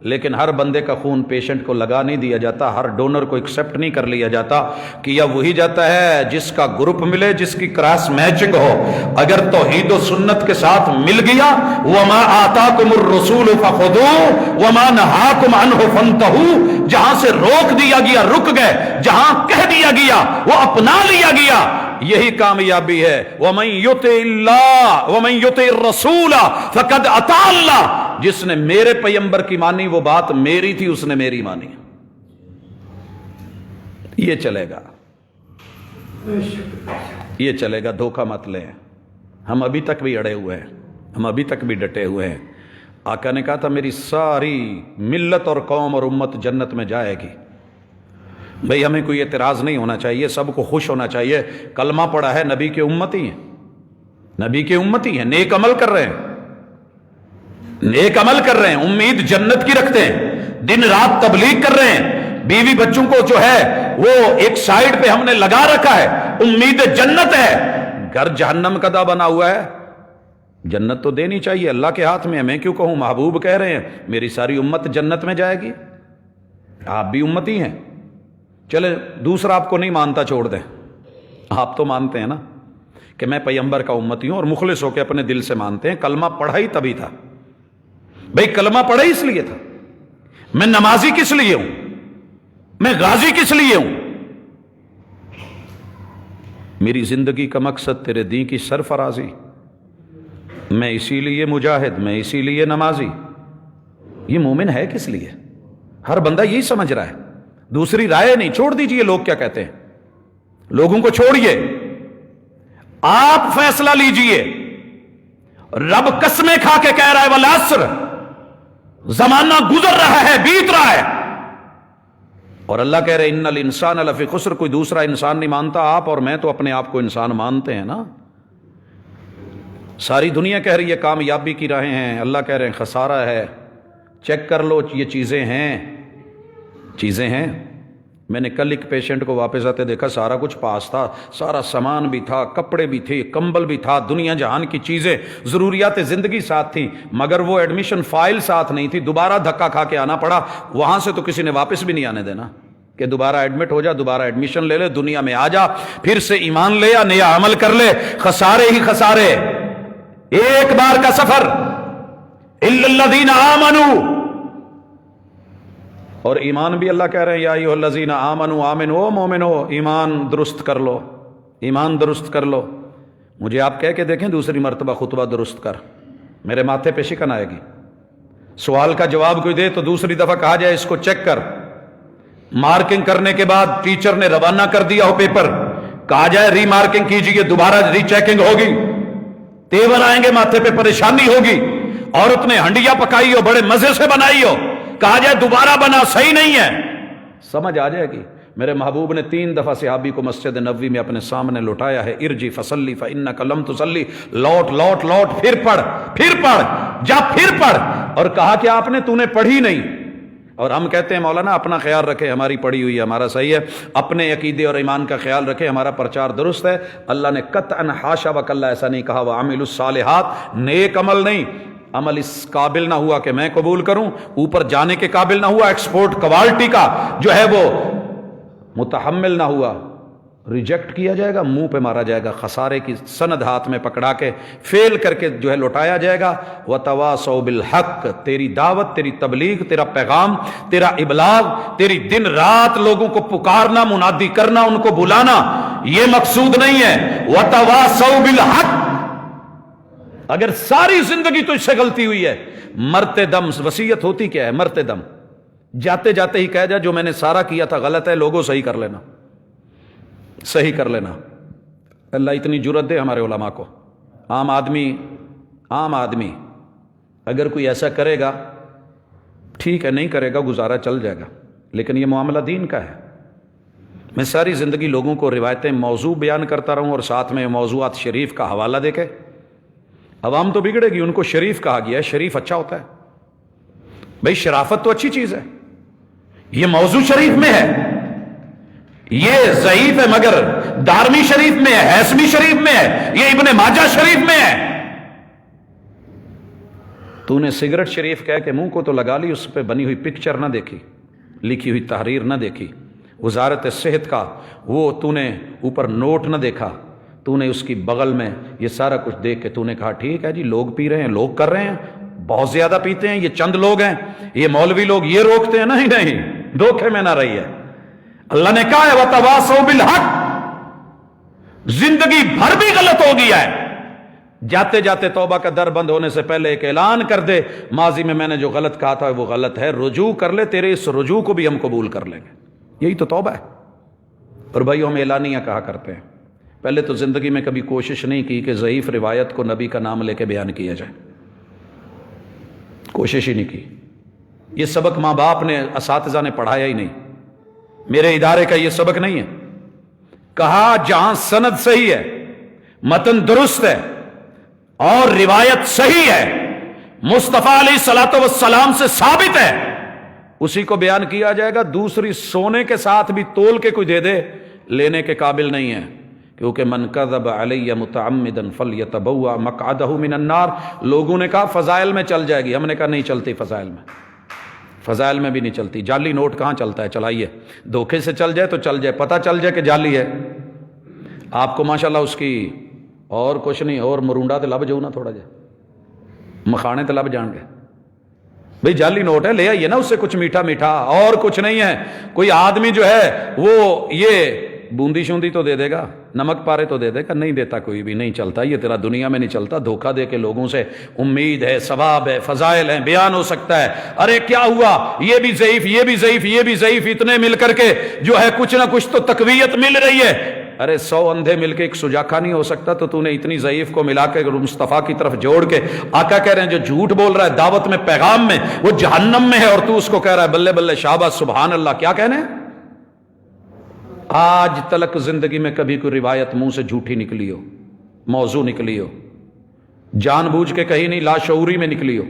لیکن ہر بندے کا خون پیشنٹ کو لگا نہیں دیا جاتا، ہر ڈونر کو ایکسیپٹ نہیں کر لیا جاتا، کیا وہی جاتا ہے جس کا گروپ ملے، جس کی کراس میچنگ ہو۔ اگر توحید و سنت کے ساتھ مل گیا، وما آتاکم الرسول فخذوہ وما نہاکم عنہ فانتہوا، جہاں سے روک دیا گیا رک گئے، جہاں کہہ دیا گیا وہ اپنا لیا گیا، یہی کامیابی ہے۔ ومن یطع اللہ ومن یطع الرسول فقد اطاع اللہ، جس نے میرے پیمبر کی مانی وہ بات میری تھی، اس نے میری مانی، یہ چلے گا، یہ چلے گا، دھوکہ مت لیں۔ ہم ابھی تک بھی اڑے ہوئے ہیں، ہم ابھی تک بھی ڈٹے ہوئے ہیں۔ آقا نے کہا تھا میری ساری ملت اور قوم اور امت جنت میں جائے گی، بھئی ہمیں کوئی اعتراض نہیں ہونا چاہیے، سب کو خوش ہونا چاہیے، کلمہ پڑھا ہے، نبی کے امتی ہیں، نبی کے امتی ہیں، نیک عمل کر رہے ہیں، نیک عمل کر رہے ہیں، امید جنت کی رکھتے ہیں، دن رات تبلیغ کر رہے ہیں، بیوی بچوں کو جو ہے وہ ایک سائیڈ پہ ہم نے لگا رکھا ہے، امید جنت ہے، گھر جہنم کا دا بنا ہوا ہے۔ جنت تو دینی چاہیے، اللہ کے ہاتھ میں ہے، میں کیوں کہوں، محبوب کہہ رہے ہیں میری ساری امت جنت میں جائے گی، آپ بھی امتی ہیں۔ چلے دوسرا آپ کو نہیں مانتا چھوڑ دیں، آپ تو مانتے ہیں نا کہ میں پیمبر کا امتی ہوں، اور مخلص ہو کے اپنے دل سے مانتے ہیں، کلمہ پڑھا ہی تبھی تھا، بھئی کلمہ پڑھا ہی اس لیے تھا، میں نمازی کس لیے ہوں، میں غازی کس لیے ہوں، میری زندگی کا مقصد تیرے دین کی سرفرازی، میں اسی لیے مجاہد، میں اسی لیے نمازی۔ یہ مومن ہے کس لیے؟ ہر بندہ یہی سمجھ رہا ہے، دوسری رائے نہیں، چھوڑ دیجئے لوگ کیا کہتے ہیں، لوگوں کو چھوڑیے، آپ فیصلہ لیجئے۔ رب قسمیں کھا کے کہہ رہا ہے والعصر، زمانہ گزر رہا ہے، بیت رہا ہے، اور اللہ کہہ رہے ان الانسان لفی خسر، کوئی دوسرا انسان نہیں مانتا، آپ اور میں تو اپنے آپ کو انسان مانتے ہیں نا۔ ساری دنیا کہہ رہی ہے کامیابی کی راہیں ہیں، اللہ کہہ رہے ہیں خسارہ ہے، چیک کر لو، یہ چیزیں ہیں، چیزیں ہیں۔ میں نے کل ایک پیشنٹ کو واپس آتے دیکھا، سارا کچھ پاس تھا، سارا سامان بھی تھا، کپڑے بھی تھے، کمبل بھی تھا، دنیا جہان کی چیزیں، ضروریات زندگی ساتھ تھیں، مگر وہ ایڈمیشن فائل ساتھ نہیں تھی، دوبارہ دھکا کھا کے آنا پڑا، وہاں سے تو کسی نے واپس بھی نہیں آنے دینا کہ دوبارہ ایڈمٹ ہو جا، دوبارہ ایڈمیشن لے لے، دنیا میں آ جا، پھر سے ایمان لے یا نیا عمل کر لے، خسارے ہی خسارے، ایک بار کا سفر۔ الا الذین آمنوا، اور ایمان بھی اللہ کہہ رہے ہیں یا ایھا الذین آمنوا، آمنو مومنو، ایمان درست کر لو، ایمان درست کر لو۔ مجھے آپ کہہ کے دیکھیں دوسری مرتبہ خطبہ درست کر، میرے ماتھے پہ شکن آئے گی۔ سوال کا جواب کوئی دے تو دوسری دفعہ کہا جائے اس کو چیک کر، مارکنگ کرنے کے بعد ٹیچر نے روانہ کر دیا ہو پیپر، کہا جائے ری مارکنگ کیجئے، دوبارہ ری چیکنگ ہوگی، تیور آئیں گے ماتھے پہ، پریشانی ہوگی، عورت نے ہنڈیا پکائی ہو، بڑے مزے سے بنائی ہو، کہا جائے دوبارہ بنا، صحیح نہیں ہے، سمجھ آ جائے گی۔ میرے محبوب نے 3 دفعہ صحابی کو مسجد نبوی میں اپنے سامنے لٹایا ہے، ارجی فصلی فانک لم تصلی، لوٹ لوٹ لوٹ، پھر پڑھ، جا پھر پڑھ، اور کہا کہ آپ نے، تو نے پڑھی نہیں۔ اور ہم کہتے ہیں مولانا اپنا خیال رکھے، ہماری پڑھی ہوئی ہے، ہمارا صحیح ہے، اپنے عقیدے اور ایمان کا خیال رکھے، ہمارا پرچار درست ہے۔ اللہ نے قطعاً حاشا وکلا ایسا نہیں کہا، وعملوا الصالحات، نیک عمل نہیں، عمل اس قابل نہ ہوا کہ میں قبول کروں، اوپر جانے کے قابل نہ ہوا، ایکسپورٹ کوالٹی کا جو ہے وہ متحمل نہ ہوا، ریجیکٹ کیا جائے گا، منہ پہ مارا جائے گا، خسارے کی سند ہاتھ میں پکڑا کے فیل کر کے جو ہے لوٹایا جائے گا۔ وتواصوا بالحق، تیری دعوت، تیری تبلیغ، تیرا پیغام، تیرا ابلاغ، تیری دن رات لوگوں کو پکارنا، منادی کرنا، ان کو بلانا، یہ مقصود نہیں ہے۔ وتواصوا بالحق، اگر ساری زندگی تجھ سے غلطی ہوئی ہے، مرتے دم وصیت ہوتی کیا ہے؟ مرتے دم جاتے جاتے ہی کہہ جا جو میں نے سارا کیا تھا غلط ہے، لوگوں صحیح کر لینا، صحیح کر لینا۔ اللہ اتنی جرت دے ہمارے علماء کو۔ عام آدمی اگر کوئی ایسا کرے گا ٹھیک ہے، نہیں کرے گا گزارا چل جائے گا، لیکن یہ معاملہ دین کا ہے۔ میں ساری زندگی لوگوں کو روایتیں موضوع بیان کرتا رہوں اور ساتھ میں موضوعات شریف کا حوالہ دے کے، عوام تو بگڑے گی، ان کو شریف کہا گیا ہے، شریف اچھا ہوتا ہے بھائی، شرافت تو اچھی چیز ہے، یہ موضوع شریف میں ہے، یہ ضعیف ہے مگر دارمی شریف میں ہے، حیثمی شریف میں ہے، یہ ابن ماجہ شریف میں ہے۔ تو نے سگریٹ شریف کہہ کے منہ کو تو لگا لی، اس پہ بنی ہوئی پکچر نہ دیکھی، لکھی ہوئی تحریر نہ دیکھی، وزارت صحت کا وہ تو نے اوپر نوٹ نہ دیکھا، تو نے اس کی بغل میں یہ سارا کچھ دیکھ کے تو نے کہا ٹھیک ہے جی، لوگ پی رہے ہیں، لوگ کر رہے ہیں، بہت زیادہ پیتے ہیں، یہ چند لوگ ہیں، یہ مولوی لوگ یہ روکتے ہیں، نہیں، دھوکے میں نہ رہی ہے۔ اللہ نے کہا ہے وتواصوا بالحق، زندگی بھر بھی غلط ہو گیا ہے، جاتے جاتے توبہ کا در بند ہونے سے پہلے ایک اعلان کر دے، ماضی میں نے جو غلط کہا تھا وہ غلط ہے، رجوع کر لے، تیرے اس رجوع کو بھی ہم قبول کر لیں گے، یہی تو توبہ ہے۔ اور بھائی ہم اعلانیہ کہا کرتے ہیں، پہلے تو زندگی میں کبھی کوشش نہیں کی کہ ضعیف روایت کو نبی کا نام لے کے بیان کیا جائے، کوشش ہی نہیں کی۔ یہ سبق ماں باپ نے، اساتذہ نے پڑھایا ہی نہیں، میرے ادارے کا یہ سبق نہیں ہے۔ کہا جہاں سند صحیح ہے، متن درست ہے اور روایت صحیح ہے، مصطفیٰ علیہ الصلوۃ والسلام سے ثابت ہے، اسی کو بیان کیا جائے گا۔ دوسری سونے کے ساتھ بھی تول کے کوئی دے دے، لینے کے قابل نہیں ہے، کیونکہ من کذب علی متعمدا فلیتبوأ مقعدہ من النار۔ لوگوں نے کہا فضائل میں چل جائے گی، ہم نے کہا نہیں چلتی، فضائل میں بھی نہیں چلتی۔ جعلی نوٹ کہاں چلتا ہے؟ چلائیے، دھوکے سے چل جائے تو چل جائے، پتہ چل جائے کہ جعلی ہے، آپ کو ماشاءاللہ اس کی اور کچھ نہیں، اور مرونڈا تے لب جاؤ نا، تھوڑا جا مکھانے تے لب جان گے، بھئی جعلی نوٹ ہے، لے آئیے نا اس سے کچھ میٹھا میٹھا، اور کچھ نہیں ہے۔ کوئی آدمی جو ہے وہ یہ بوندی شوندی تو دے دے گا، نمک پارے تو دے دے گا، نہیں دیتا کوئی بھی، نہیں چلتا، یہ تیرا دنیا میں نہیں چلتا۔ دھوکہ دے کے لوگوں سے امید ہے، ثواب ہے، فضائل ہیں، بیان ہو سکتا ہے، ارے کیا ہوا، یہ بھی ضعیف، یہ بھی ضعیف، یہ بھی ضعیف، اتنے مل کر کے جو ہے کچھ نہ کچھ تو تقویت مل رہی ہے۔ ارے 100 اندھے مل کے ایک سجاکھا نہیں ہو سکتا، تو نے اتنی ضعیف کو ملا کے مصطفیٰ کی طرف جوڑ کے، آقا کہہ رہے ہیں جو جھوٹ بول رہا ہے دعوت میں، پیغام میں، وہ جہنم میں ہے، اور تو اس کو کہہ رہا ہے بلے بلے شاباش سبحان اللہ۔ کیا کہنے؟ آج تلک زندگی میں کبھی کوئی روایت منہ سے جھوٹی نکلی ہو، موضوع نکلی ہو، جان بوجھ کے کہیں نہیں، لاشعوری میں نکلی ہو؟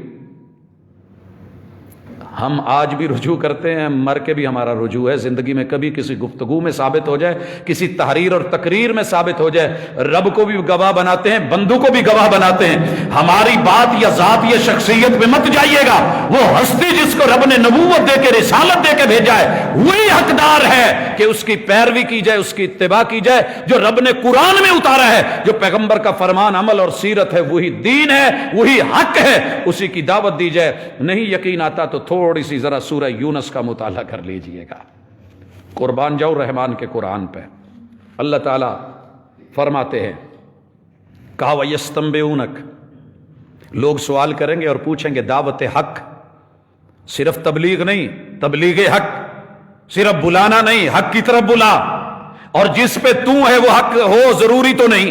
ہم آج بھی رجوع کرتے ہیں، مر کے بھی ہمارا رجوع ہے۔ زندگی میں کبھی کسی گفتگو میں ثابت ہو جائے، کسی تحریر اور تقریر میں ثابت ہو جائے، رب کو بھی گواہ بناتے ہیں، بندوں کو بھی گواہ بناتے ہیں۔ ہماری بات یا ذات یا شخصیت پہ مت جائیے گا، وہ ہستی جس کو رب نے نبوت دے کے، رسالت دے کے بھیجا ہے، وہی حقدار ہے کہ اس کی پیروی کی جائے، اس کی اتباع کی جائے۔ جو رب نے قرآن میں اتارا ہے، جو پیغمبر کا فرمان عمل اور سیرت ہے، وہی دین ہے، وہی حق ہے، اسی کی دعوت دی جائے۔ نہیں یقین آتا تو تھوڑی سی ذرا سورہ یونس کا مطالعہ کر لیجئے گا، قربان جاؤ رحمان کے قرآن پہ۔ اللہ تعالیٰ فرماتے ہیں، کہا وَيَسْتَنبِئُونَكَ، لوگ سوال کریں گے اور پوچھیں گے، دعوت حق صرف تبلیغ نہیں، تبلیغ حق، صرف بلانا نہیں، حق کی طرف بلا، اور جس پہ تو ہے وہ حق ہو ضروری تو نہیں،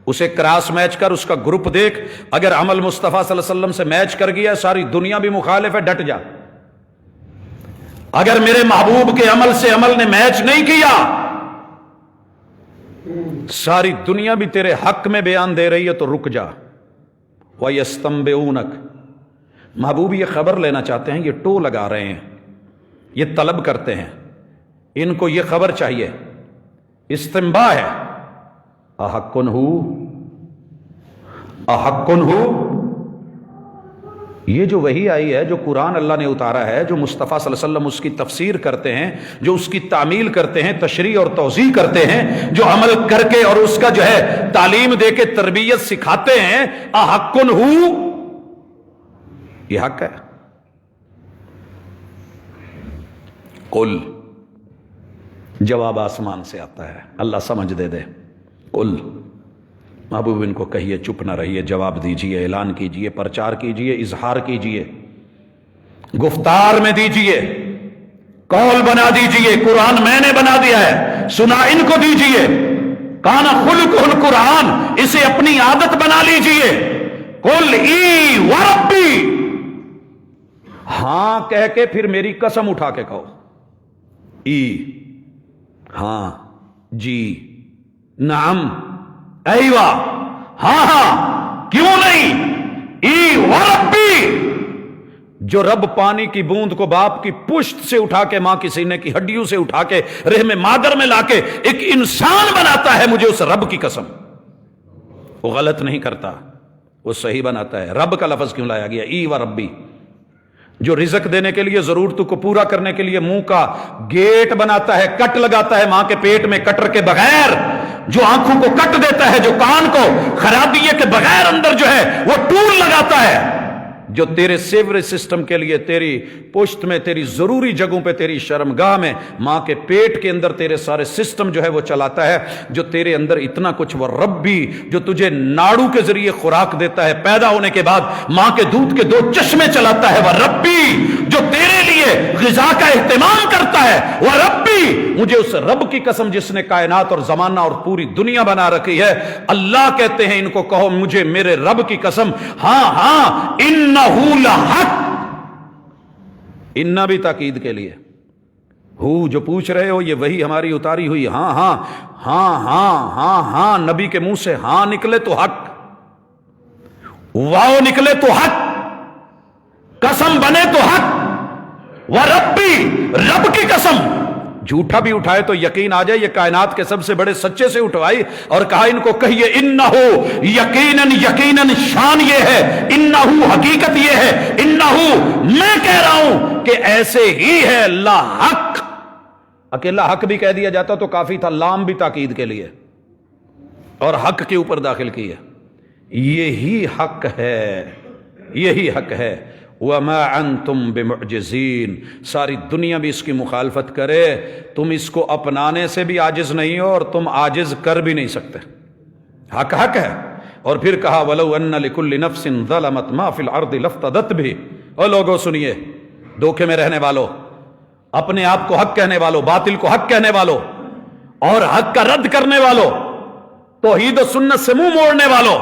اسے کراس میچ کر، اس کا گروپ دیکھ، اگر عمل مصطفیٰ صلی اللہ علیہ وسلم سے میچ کر گیا، ساری دنیا بھی مخالف ہے، ڈٹ جا۔ اگر میرے محبوب کے عمل سے عمل نے میچ نہیں کیا، ساری دنیا بھی تیرے حق میں بیان دے رہی ہے تو رک جا۔ وَيَسْتَنبِئُونَكَ، محبوب یہ خبر لینا چاہتے ہیں، یہ ٹو لگا رہے ہیں، یہ طلب کرتے ہیں، ان کو یہ خبر چاہیے، استنباء ہے، احق ہو، احق ہو۔ یہ جو وحی آئی ہے، جو قرآن اللہ نے اتارا ہے، جو مصطفیٰ صلی اللہ علیہ وسلم اس کی تفسیر کرتے ہیں، جو اس کی تعمیل کرتے ہیں، تشریح اور توضیح کرتے ہیں، جو عمل کر کے اور اس کا جو ہے تعلیم دے کے تربیت سکھاتے ہیں، احق ہو، یہ حق ہے۔ قل، جواب آسمان سے آتا ہے، اللہ سمجھ دے دے۔ قل، محبوب ان کو کہیے چپ نہ رہیے، جواب دیجئے، اعلان کیجئے، پرچار کیجئے، اظہار کیجئے، گفتار میں دیجئے، قول بنا دیجئے، قرآن میں نے بنا دیا ہے، سنا ان کو دیجئے، کان خلقہ القرآن، اسے اپنی عادت بنا لیجئے۔ قل ای وربی، ہاں کہہ کے پھر میری قسم اٹھا کے کہو، ای، ہاں، جی، نعم، ایوہ، ہاں ہاں، کیوں نہیں، ای وربی، جو رب پانی کی بوند کو باپ کی پشت سے اٹھا کے، ماں کی سینے کی ہڈیوں سے اٹھا کے، رحم مادر میں لا کے ایک انسان بناتا ہے، مجھے اس رب کی قسم، وہ غلط نہیں کرتا، وہ صحیح بناتا ہے۔ رب کا لفظ کیوں لایا گیا، ای وربی، جو رزق دینے کے لیے، ضرورتوں کو پورا کرنے کے لیے منہ کا گیٹ بناتا ہے، کٹ لگاتا ہے ماں کے پیٹ میں کٹر کے بغیر، جو آنکھوں کو کٹ دیتا ہے، جو کان کو خرابیے کے بغیر اندر جو ہے وہ ٹول لگاتا ہے، جو تیرے سیوریج سسٹم کے لیے تیری پشت میں، تیری ضروری جگہوں پہ، تیری شرمگاہ میں، ماں کے پیٹ کے اندر تیرے سارے سسٹم جو ہے وہ چلاتا ہے، جو تیرے اندر اتنا کچھ، وہ ربی، جو تجھے ناڑو کے ذریعے خوراک دیتا ہے، پیدا ہونے کے بعد ماں کے دودھ کے 2 چشمے چلاتا ہے، وہ ربی، جو تیرے لیے غذا کا اہتمام کرتا ہے، وہ ربی، مجھے اس رب کی قسم جس نے کائنات اور زمانہ اور پوری دنیا بنا رکھی ہے۔ اللہ کہتے ہیں ان کو کہو، مجھے میرے رب کی قسم، ہاں ہاں، انہو لحق، انہ بھی تاکید کے لیے، ہو جو پوچھ رہے ہو، یہ وہی ہماری اتاری ہوئی، ہاں ہاں ہاں ہاں ہاں ہاں، نبی کے منہ سے ہاں نکلے تو حق، واو نکلے تو حق، قسم بنے تو حق، وربی، رب کی قسم، جھوٹا بھی اٹھائے تو یقین آ جائے یہ کائنات کے سب سے بڑے سچے سے اٹھوائی، اور کہا ان کو کہیے انہو، یقیناً یقیناً، شان یہ ہے، انہو، حقیقت یہ ہے، انہو، میں کہہ رہا ہوں کہ ایسے ہی ہے، اللہ حق، اکیلا حق بھی کہہ دیا جاتا تو کافی تھا، لام بھی تاکید کے لیے، اور حق کے اوپر داخل کی ہے، یہی حق ہے، یہی حق ہے۔ وَمَا أَنْتُمْ بِمُعْجِزِينَ، ساری دنیا بھی اس کی مخالفت کرے، تم اس کو اپنانے سے بھی عاجز نہیں ہو، اور تم عاجز کر بھی نہیں سکتے، حق حق ہے۔ اور پھر کہا وَلَوْ أَنَّ لِكُلِّ نَفْسٍ ظَلَمَتْ مَا فِي الْأَرْضِ لَافْتَدَتْ بِهِ، اور لوگوں سنیے، دھوکے میں رہنے والوں، اپنے آپ کو حق کہنے والوں، باطل کو حق کہنے والوں، اور حق کا رد کرنے والوں، توحید و سنت سے منہ موڑنے والوں،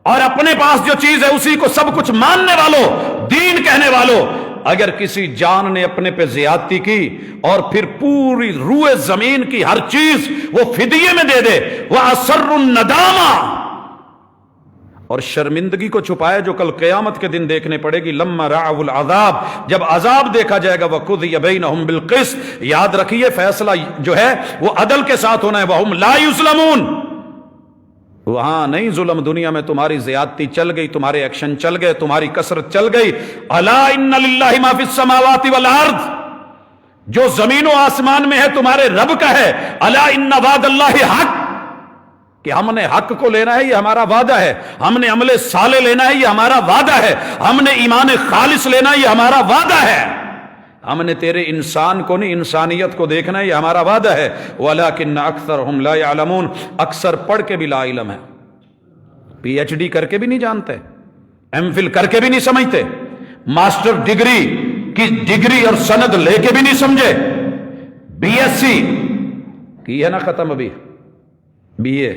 اور اپنے پاس جو چیز ہے اسی کو سب کچھ ماننے والوں، دین کہنے والوں، اگر کسی جان نے اپنے پہ زیادتی کی اور پھر پوری روئے زمین کی ہر چیز وہ فدیے میں دے دے، وَأَسَرُّ النَّدَامَةَ، اور شرمندگی کو چھپائے جو کل قیامت کے دن دیکھنے پڑے گی، لَمَّا رَأَوُا الْعَذَابَ، جب عذاب دیکھا جائے گا، وَقُضِيَ بَيْنَهُمْ بِالْقِسْطِ، یاد رکھیے فیصلہ جو ہے وہ عدل کے ساتھ ہونا ہے، وَهُمْ لَا يُظْلَمُونَ، وہاں نہیں ظلم، دنیا میں تمہاری زیادتی چل گئی، تمہارے ایکشن چل گئے، تمہاری کثرت چل گئی، الا ان للہ ما فی السماوات والارض، جو زمین و آسمان میں ہے تمہارے رب کا ہے، الا ان وعد اللہ حق، کہ ہم نے حق کو لینا ہے، یہ ہمارا وعدہ ہے، ہم نے عمل صالح لینا ہے، یہ ہمارا وعدہ ہے، ہم نے ایمان خالص لینا ہے، یہ ہمارا وعدہ ہے، ہم نے تیرے انسان کو نہیں انسانیت کو دیکھنا ہے، یہ ہمارا وعدہ ہے، وَلَٰكِنَّ أَكْثَرَهُمْ لَا يَعْلَمُونَ، اکثر پڑھ کے بھی لا علم ہے، پی ایچ ڈی کر کے بھی نہیں جانتے، ایم فل کر کے بھی نہیں سمجھتے، ماسٹر ڈگری کی ڈگری اور سند لے کے بھی نہیں سمجھے. بی ایس سی کی ہے نا ختم, ابھی بی اے,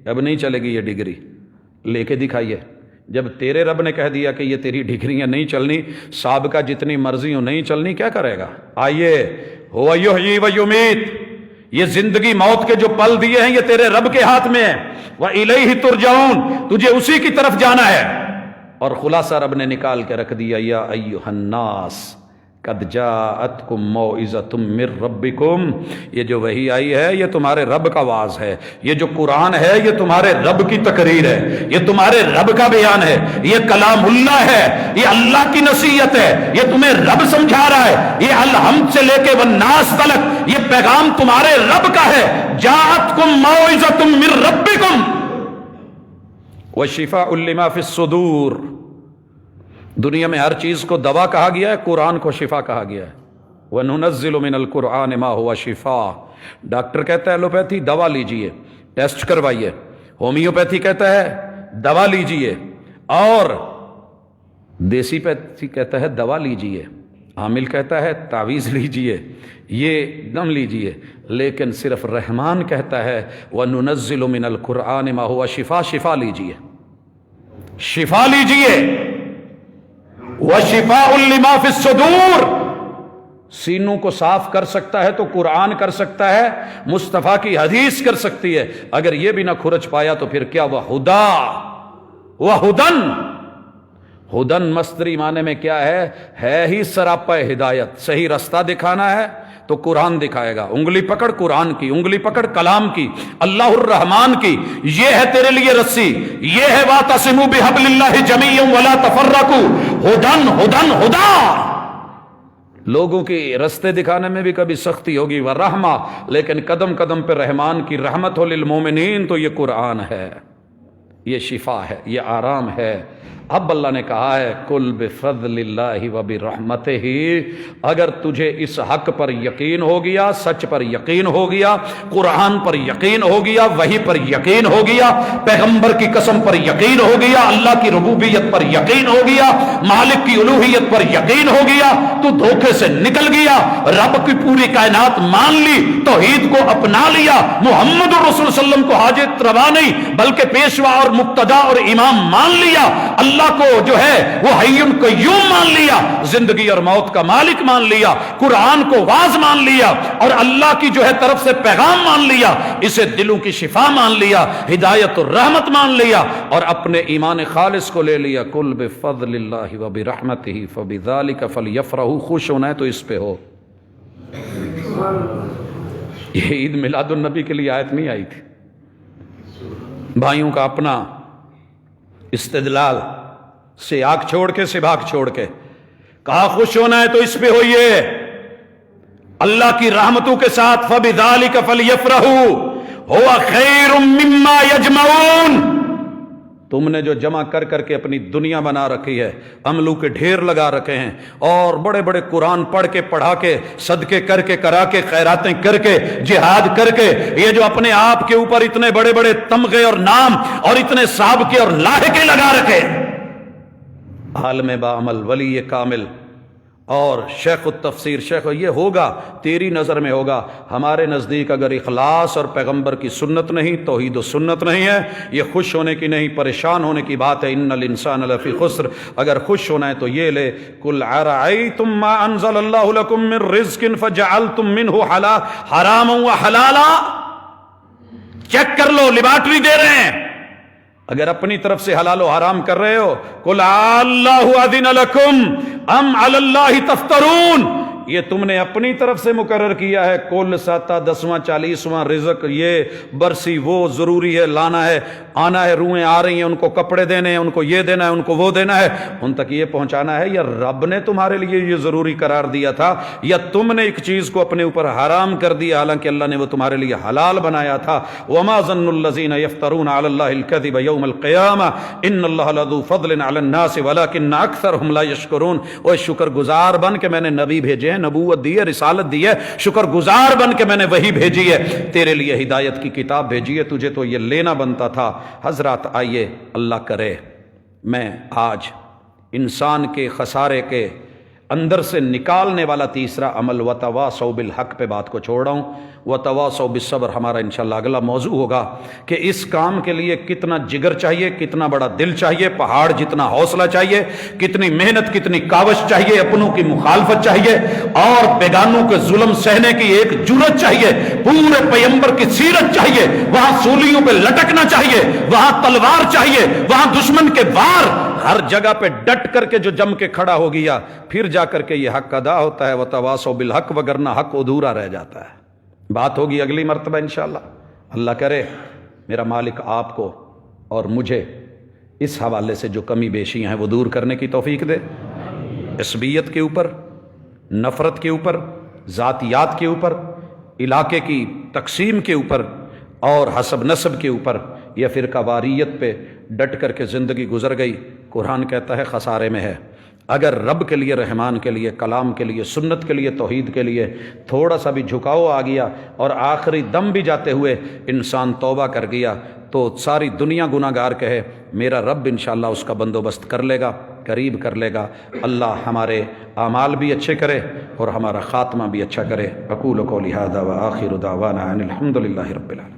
اب نہیں چلے گی یہ ڈگری, لے کے دکھائیے. جب تیرے رب نے کہہ دیا کہ یہ تیری ڈگریاں نہیں چلنی, سابقہ جتنی مرضی ہو نہیں چلنی, کیا کرے گا؟ آئیے, ہوا یحیی و یمیت, یہ زندگی موت کے جو پل دیے ہیں یہ تیرے رب کے ہاتھ میں ہیں. وَإِلَيْهِ تُرْجَعُونَ, تجھے اسی کی طرف جانا ہے. اور خلاصہ رب نے نکال کے رکھ دیا, یا ایھا الناس قد جاءتکم موعظۃ من ربکم, یہ جو وحی آئی ہے یہ تمہارے رب کا واعظ ہے, یہ جو قرآن ہے یہ تمہارے رب کی تقریر ہے, یہ تمہارے رب کا بیان ہے, یہ کلام اللہ ہے, یہ اللہ کی نصیحت ہے, یہ تمہیں رب سمجھا رہا ہے, یہ الحمد سے لے کے والناس تلک یہ پیغام تمہارے رب کا ہے. جاءتکم موعظۃ من ربکم وشفاء لما فی الصدور. دنیا میں ہر چیز کو دوا کہا گیا ہے, قرآن کو شفا کہا گیا ہے. وَنُنَزِّلُ مِنَ الْقُرْآنِ مَا هُوَ شِفَاء. ڈاکٹر کہتا ہے ایلوپیتھی دوا لیجئے, ٹیسٹ کروائیے. ہومیوپیتھی کہتا ہے دوا لیجئے, اور دیسی پیتھی کہتا ہے دوا لیجئے, عامل کہتا ہے تعویذ لیجئے, یہ دم لیجئے. لیکن صرف رحمان کہتا ہے وَنُنَزِّلُ مِنَ الْقُرْآنِ مَا هُوَ شِفَاء. شفا لیجئے, شفا لیجئے. وَشِفَاءٌ لِمَا فِي الصُّدُورِ, سینوں کو صاف کر سکتا ہے تو قرآن کر سکتا ہے, مصطفیٰ کی حدیث کر سکتی ہے. اگر یہ بھی نہ کھرچ پایا تو پھر کیا؟ وَہُدًى وَہُدًى. ہدن مصدری معنی میں کیا ہے ہی سراپا ہدایت. صحیح رستہ دکھانا ہے تو قرآن دکھائے گا. انگلی پکڑ قرآن کی, انگلی پکڑ کلام کی, اللہ الرحمن کی. یہ ہے تیرے لیے رسی, یہ ہے وَاعْتَصِمُوا بِحَبْلِ اللَّهِ جَمِيعًا وَلَا تَفَرَّقُوا. ہدن ہدن ہدا. لوگوں کی رستے دکھانے میں بھی کبھی سختی ہوگی, ورحمہ, لیکن قدم قدم پہ رحمان کی رحمت ہو للمومنین. تو یہ قرآن ہے, یہ شفا ہے, یہ آرام ہے. اب اللہ نے کہا ہے قُلْ بِفَضْلِ اللَّهِ وَبِرَحْمَتِهِ. اگر تجھے اس حق پر یقین ہو گیا, سچ پر یقین ہو گیا, قرآن پر یقین ہو گیا, وحی پر یقین ہو گیا, پیغمبر کی قسم پر یقین ہو گیا, اللہ کی ربوبیت پر یقین ہو گیا, مالک کی الوہیت پر یقین ہو گیا, تو دھوکے سے نکل گیا. رب کی پوری کائنات مان لی, توحید کو اپنا لیا, محمد رسول صلی اللہ علیہ وسلم کو حاجت روا نہیں بلکہ پیشوا اور مقتدا اور امام مان لیا, اللہ کو جو ہے وہ حی قیوم مان لیا, زندگی اور موت کا مالک مان لیا, قرآن کو واعظ مان لیا, اور اللہ کی جو ہے طرف سے پیغام مان لیا, اسے دلوں کی شفا مان لیا, ہدایت اور رحمت مان لیا, اور اپنے ایمان خالص کو لے لیا. قُلْ بِفَضْلِ اللَّهِ وَبِرَحْمَتِهِ فَبِذَلِكَ فَلْيَفْرَحُوا. خوش ہونا ہے تو اس پہ ہو. یہ عید میلاد النبی کے لیے آیت نہیں آئی تھی. بھائیوں کا اپنا استدلال سے آگ چھوڑ کے سباق چھوڑ کے کہا خوش ہونا ہے تو اس پہ ہوئیے اللہ کی رحمتوں کے ساتھ. فَبِذَلِكَ فَلْيَفْرَحُوا هُوَ خَيْرٌ مِّمَّا يَجْمَعُونَ. تم نے جو جمع کر کر کے اپنی دنیا بنا رکھی ہے, عملوں کے ڈھیر لگا رکھے ہیں, اور بڑے بڑے قرآن پڑھ کے پڑھا کے, صدقے کر کے کرا کے, خیراتیں کر کے, جہاد کر کے, یہ جو اپنے آپ کے اوپر اتنے بڑے بڑے تمغے اور نام اور اتنے سابقے اور لاحقے لگا رکھے, عالم بعمل, ولی کامل اور شیخ التفسیر, شیخ, یہ ہوگا تیری نظر میں ہوگا. ہمارے نزدیک اگر اخلاص اور پیغمبر کی سنت نہیں, توحید و سنت نہیں ہے, یہ خوش ہونے کی نہیں پریشان ہونے کی بات ہے. ان الانسان لفی خسر. اگر خوش ہونا ہے تو یہ لے, قل ارأیتم ما انزل اللہ لکم من رزق فجعلتم منہ حراما وحلالا. چیک کر لو, لیبارٹری دے رہے ہیں. اگر اپنی طرف سے حلال و حرام کر رہے ہو, قل اللہ اذن لکم ام علی اللہ تفترون. یہ تم نے اپنی طرف سے مقرر کیا ہے. کل 7 10واں 40واں رزق, یہ برسی, وہ ضروری ہے, لانا ہے, آنا ہے, روحیں آ رہی ہیں, ان کو کپڑے دینے ہیں, ان کو یہ دینا ہے, ان کو وہ دینا ہے, ان تک یہ پہنچانا ہے. یا رب نے تمہارے لیے یہ ضروری قرار دیا تھا, یا تم نے ایک چیز کو اپنے اوپر حرام کر دیا حالانکہ اللہ نے وہ تمہارے لیے حلال بنایا تھا. وما ظن الذین یفترون علی اللہ الکذب یوم القیامہ ان اللہ لذو فضل علی الناس ولکن اکثرهم لا یشکرون. اوے شکر گزار بن کے میں نے نبی بھیجے ہیں, نبوت دی ہے, رسالت دی ہے, شکر گزار بن کے میں نے وہی بھیجی ہے, تیرے لیے ہدایت کی کتاب بھیجی ہے, تجھے تو یہ لینا بنتا تھا. حضرات آئیے, اللہ کرے میں آج انسان کے خسارے کے اندر سے نکالنے والا تیسرا عمل وتواصوا بالحق پہ بات کو چھوڑ رہا ہوں. وتواصوا بالصبر ہمارا انشاءاللہ اگلا موضوع ہوگا کہ اس کام کے لیے کتنا جگر چاہیے، کتنا بڑا دل چاہیے، پہاڑ جتنا حوصلہ چاہیے، کتنی محنت، کتنی کاوش چاہیے، اپنوں کی مخالفت چاہیے اور بیگانوں کے ظلم سہنے کی ایک جرأت چاہیے. پورے پیغمبر کی سیرت چاہیے. وہاں سولیوں پہ لٹکنا چاہیے، وہاں تلوار چاہیے، وہاں دشمن کے وار. ہر جگہ پہ ڈٹ کر کے جو جم کے کھڑا ہو گیا پھر جا کر کے یہ حق ادا ہوتا ہے. وتواصوا بالحق، وگرنہ حق ادھورا رہ جاتا ہے. بات ہوگی اگلی مرتبہ انشاءاللہ. اللہ کرے میرا مالک آپ کو اور مجھے اس حوالے سے جو کمی بیشیاں ہیں وہ دور کرنے کی توفیق دے. عصبیت کے اوپر، نفرت کے اوپر، ذاتیات کے اوپر، علاقے کی تقسیم کے اوپر اور حسب نسب کے اوپر یا فرقہ واریت پہ ڈٹ کر کے زندگی گزر گئی. قرآن کہتا ہے خسارے میں ہے. اگر رب کے لیے، رحمان کے لیے، کلام کے لیے، سنت کے لیے، توحید کے لیے تھوڑا سا بھی جھکاؤ آ گیا اور آخری دم بھی جاتے ہوئے انسان توبہ کر گیا تو ساری دنیا گناہ گار کہے، میرا رب انشاءاللہ اس کا بندوبست کر لے گا، قریب کر لے گا. اللہ ہمارے اعمال بھی اچھے کرے اور ہمارا خاتمہ بھی اچھا کرے. اقول قولی ھذا وآخر دعوانا ان الحمد للہ رب العالمین.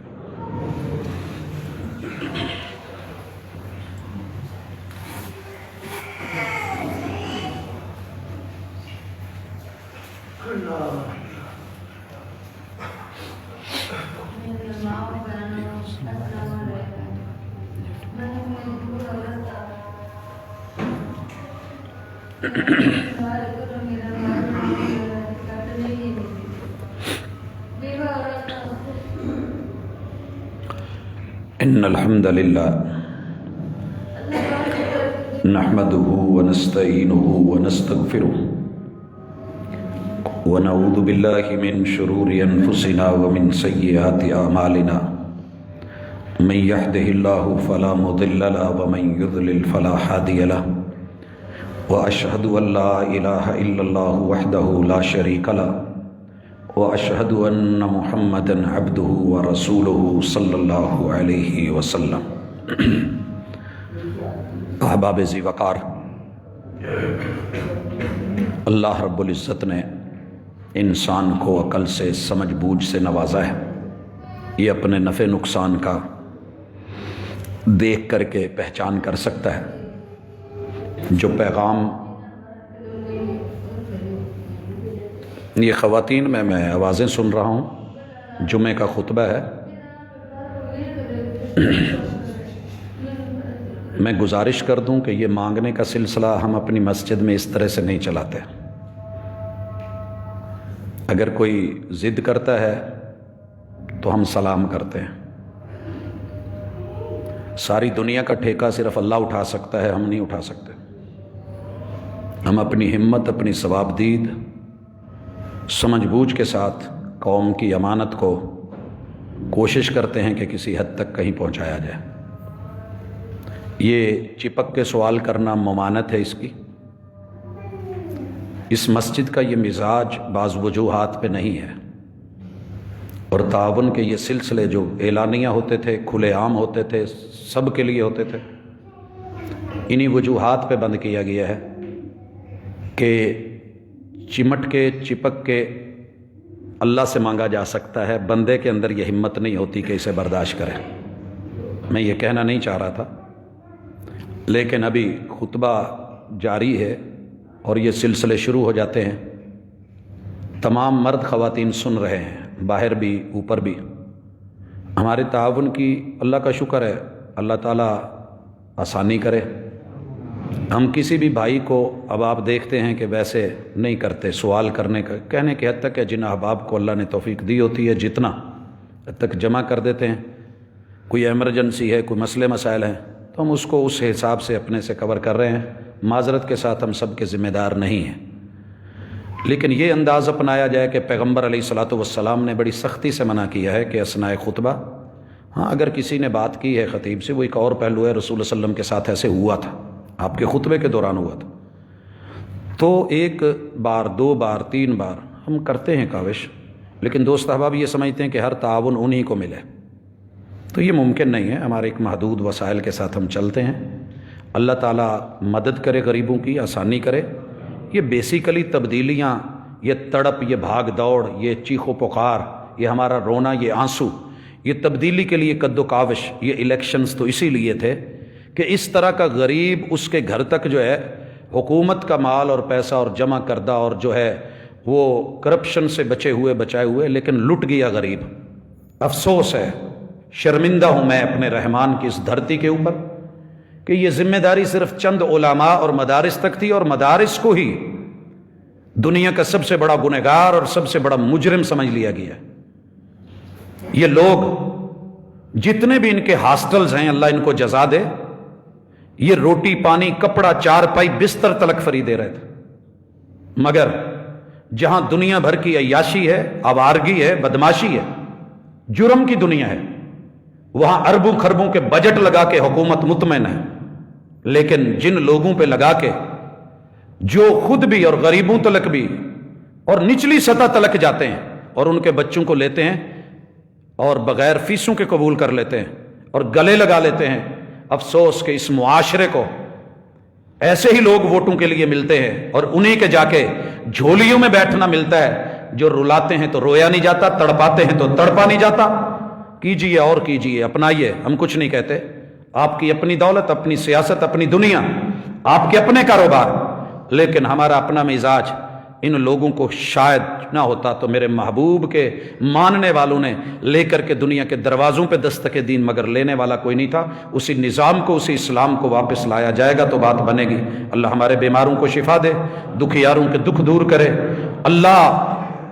ان الحمد للہ نحمده ونستعینه ونستغفره ونعوذ باللہ من شرور انفسنا ومن سیئات اعمالنا من يهده الله فلا مضل له ومن يضلل فلا هادي له واشهد ان لا اله الا الله وحده لا شريك له واشهد ان محمدا عبده ورسوله صلی اللہ علیہ وسلم. احباب ذی وقار، اللہ رب العزت نے انسان کو عقل سے، سمجھ بوجھ سے نوازا ہے. یہ اپنے نفع نقصان کا دیکھ کر کے پہچان کر سکتا ہے. جو پیغام یہ خواتین میں آوازیں سن رہا ہوں، جمعہ کا خطبہ ہے. میں گزارش کر دوں کہ یہ مانگنے کا سلسلہ ہم اپنی مسجد میں اس طرح سے نہیں چلاتے. اگر کوئی ضد کرتا ہے تو ہم سلام کرتے ہیں. ساری دنیا کا ٹھیکہ صرف اللہ اٹھا سکتا ہے، ہم نہیں اٹھا سکتے. ہم اپنی ہمت، اپنی ثواب دید، سمجھ بوجھ کے ساتھ قوم کی امانت کو کوشش کرتے ہیں کہ کسی حد تک کہیں پہنچایا جائے. یہ چپک کے سوال کرنا ممانت ہے اس کی. اس مسجد کا یہ مزاج بعض وجوہات پہ نہیں ہے، اور تعاون کے یہ سلسلے جو اعلانیہ ہوتے تھے، کھلے عام ہوتے تھے، سب کے لیے ہوتے تھے، انہی وجوہات پہ بند کیا گیا ہے کہ چمٹ کے، چپک کے اللہ سے مانگا جا سکتا ہے. بندے کے اندر یہ ہمت نہیں ہوتی کہ اسے برداشت کرے. میں یہ کہنا نہیں چاہ رہا تھا، لیکن ابھی خطبہ جاری ہے اور یہ سلسلے شروع ہو جاتے ہیں. تمام مرد خواتین سن رہے ہیں، باہر بھی اوپر بھی. ہمارے تعاون کی اللہ کا شکر ہے، اللہ تعالیٰ آسانی کرے. ہم کسی بھی بھائی کو، اب آپ دیکھتے ہیں کہ ویسے نہیں کرتے، سوال کرنے کا کہنے کی حد تک ہے. جن احباب کو اللہ نے توفیق دی ہوتی ہے جتنا حد تک جمع کر دیتے ہیں. کوئی ایمرجنسی ہے، کوئی مسئلے مسائل ہیں تو ہم اس کو اس حساب سے اپنے سے کور کر رہے ہیں. معذرت کے ساتھ ہم سب کے ذمہ دار نہیں ہیں، لیکن یہ انداز اپنایا جائے کہ پیغمبر علیہ الصلاۃ والسلام نے بڑی سختی سے منع کیا ہے کہ اثناء خطبہ، ہاں اگر کسی نے بات کی ہے خطیب سے، وہ ایک اور پہلو ہے. رسول اللہ صلی اللہ علیہ وسلم کے ساتھ ایسے ہوا تھا، آپ کے خطبے کے دوران ہوا تھا. تو ایک بار، دو بار، تین بار ہم کرتے ہیں کاوش، لیکن دوست احباب یہ سمجھتے ہیں کہ ہر تعاون انہی کو ملے، تو یہ ممکن نہیں ہے. ہمارے ایک محدود وسائل کے ساتھ ہم چلتے ہیں. اللہ تعالیٰ مدد کرے، غریبوں کی آسانی کرے. یہ بیسیکلی تبدیلیاں، یہ تڑپ، یہ بھاگ دوڑ، یہ چیخ و پکار، یہ ہمارا رونا، یہ آنسو، یہ تبدیلی کے لیے کد و کاوش، یہ الیکشنز تو اسی لیے تھے کہ اس طرح کا غریب اس کے گھر تک جو ہے حکومت کا مال اور پیسہ اور جمع کردہ اور جو ہے وہ کرپشن سے بچائے ہوئے لیکن لٹ گیا غریب۔ افسوس ہے، شرمندہ ہوں میں اپنے رحمان کی اس دھرتی کے اوپر کہ یہ ذمہ داری صرف چند علماء اور مدارس تک تھی، اور مدارس کو ہی دنیا کا سب سے بڑا گنہگار اور سب سے بڑا مجرم سمجھ لیا گیا۔ یہ لوگ جتنے بھی ان کے ہاسٹلز ہیں، اللہ ان کو جزا دے، یہ روٹی پانی کپڑا چارپائی بستر تلک فری دے رہے تھے، مگر جہاں دنیا بھر کی عیاشی ہے، آوارگی ہے، بدماشی ہے، جرم کی دنیا ہے، وہاں اربوں خربوں کے بجٹ لگا کے حکومت مطمئن ہے، لیکن جن لوگوں پہ لگا کے جو خود بھی اور غریبوں تلک بھی اور نچلی سطح تلک جاتے ہیں اور ان کے بچوں کو لیتے ہیں اور بغیر فیسوں کے قبول کر لیتے ہیں اور گلے لگا لیتے ہیں، افسوس کہ اس معاشرے کو ایسے ہی لوگ ووٹوں کے لیے ملتے ہیں اور انہی کے جا کے جھولیوں میں بیٹھنا ملتا ہے، جو رلاتے ہیں تو رویا نہیں جاتا، تڑپاتے ہیں تو تڑپا نہیں جاتا۔ کیجئے اور کیجئے، اپنائیے، ہم کچھ نہیں کہتے، آپ کی اپنی دولت، اپنی سیاست، اپنی دنیا، آپ کے اپنے کاروبار، لیکن ہمارا اپنا مزاج ان لوگوں کو شاید نہ ہوتا تو میرے محبوب کے ماننے والوں نے لے کر کے دنیا کے دروازوں پہ دستک دین، مگر لینے والا کوئی نہیں تھا۔ اسی نظام کو، اسی اسلام کو واپس لایا جائے گا تو بات بنے گی۔ اللہ ہمارے بیماروں کو شفا دے، دکھیاروں کے دکھ دور کرے۔ اللہ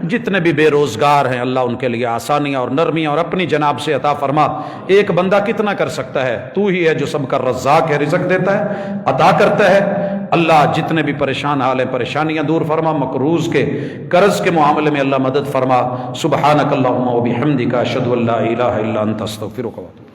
جتنے بھی بے روزگار ہیں، اللہ ان کے لیے آسانیاں اور نرمیاں اور اپنی جناب سے عطا فرما۔ ایک بندہ کتنا کر سکتا ہے؟ تو ہی ہے جو سب کا رزاق ہے، رزق دیتا ہے، عطا کرتا ہے۔ اللہ جتنے بھی پریشان حال ہیں، پریشانیاں دور فرما، مقروض کے قرض کے معاملے میں اللہ مدد فرما۔ سبحانک اللہم و بحمدک، اشہد ان لا الہ الا انت، استغفرک و اتوب۔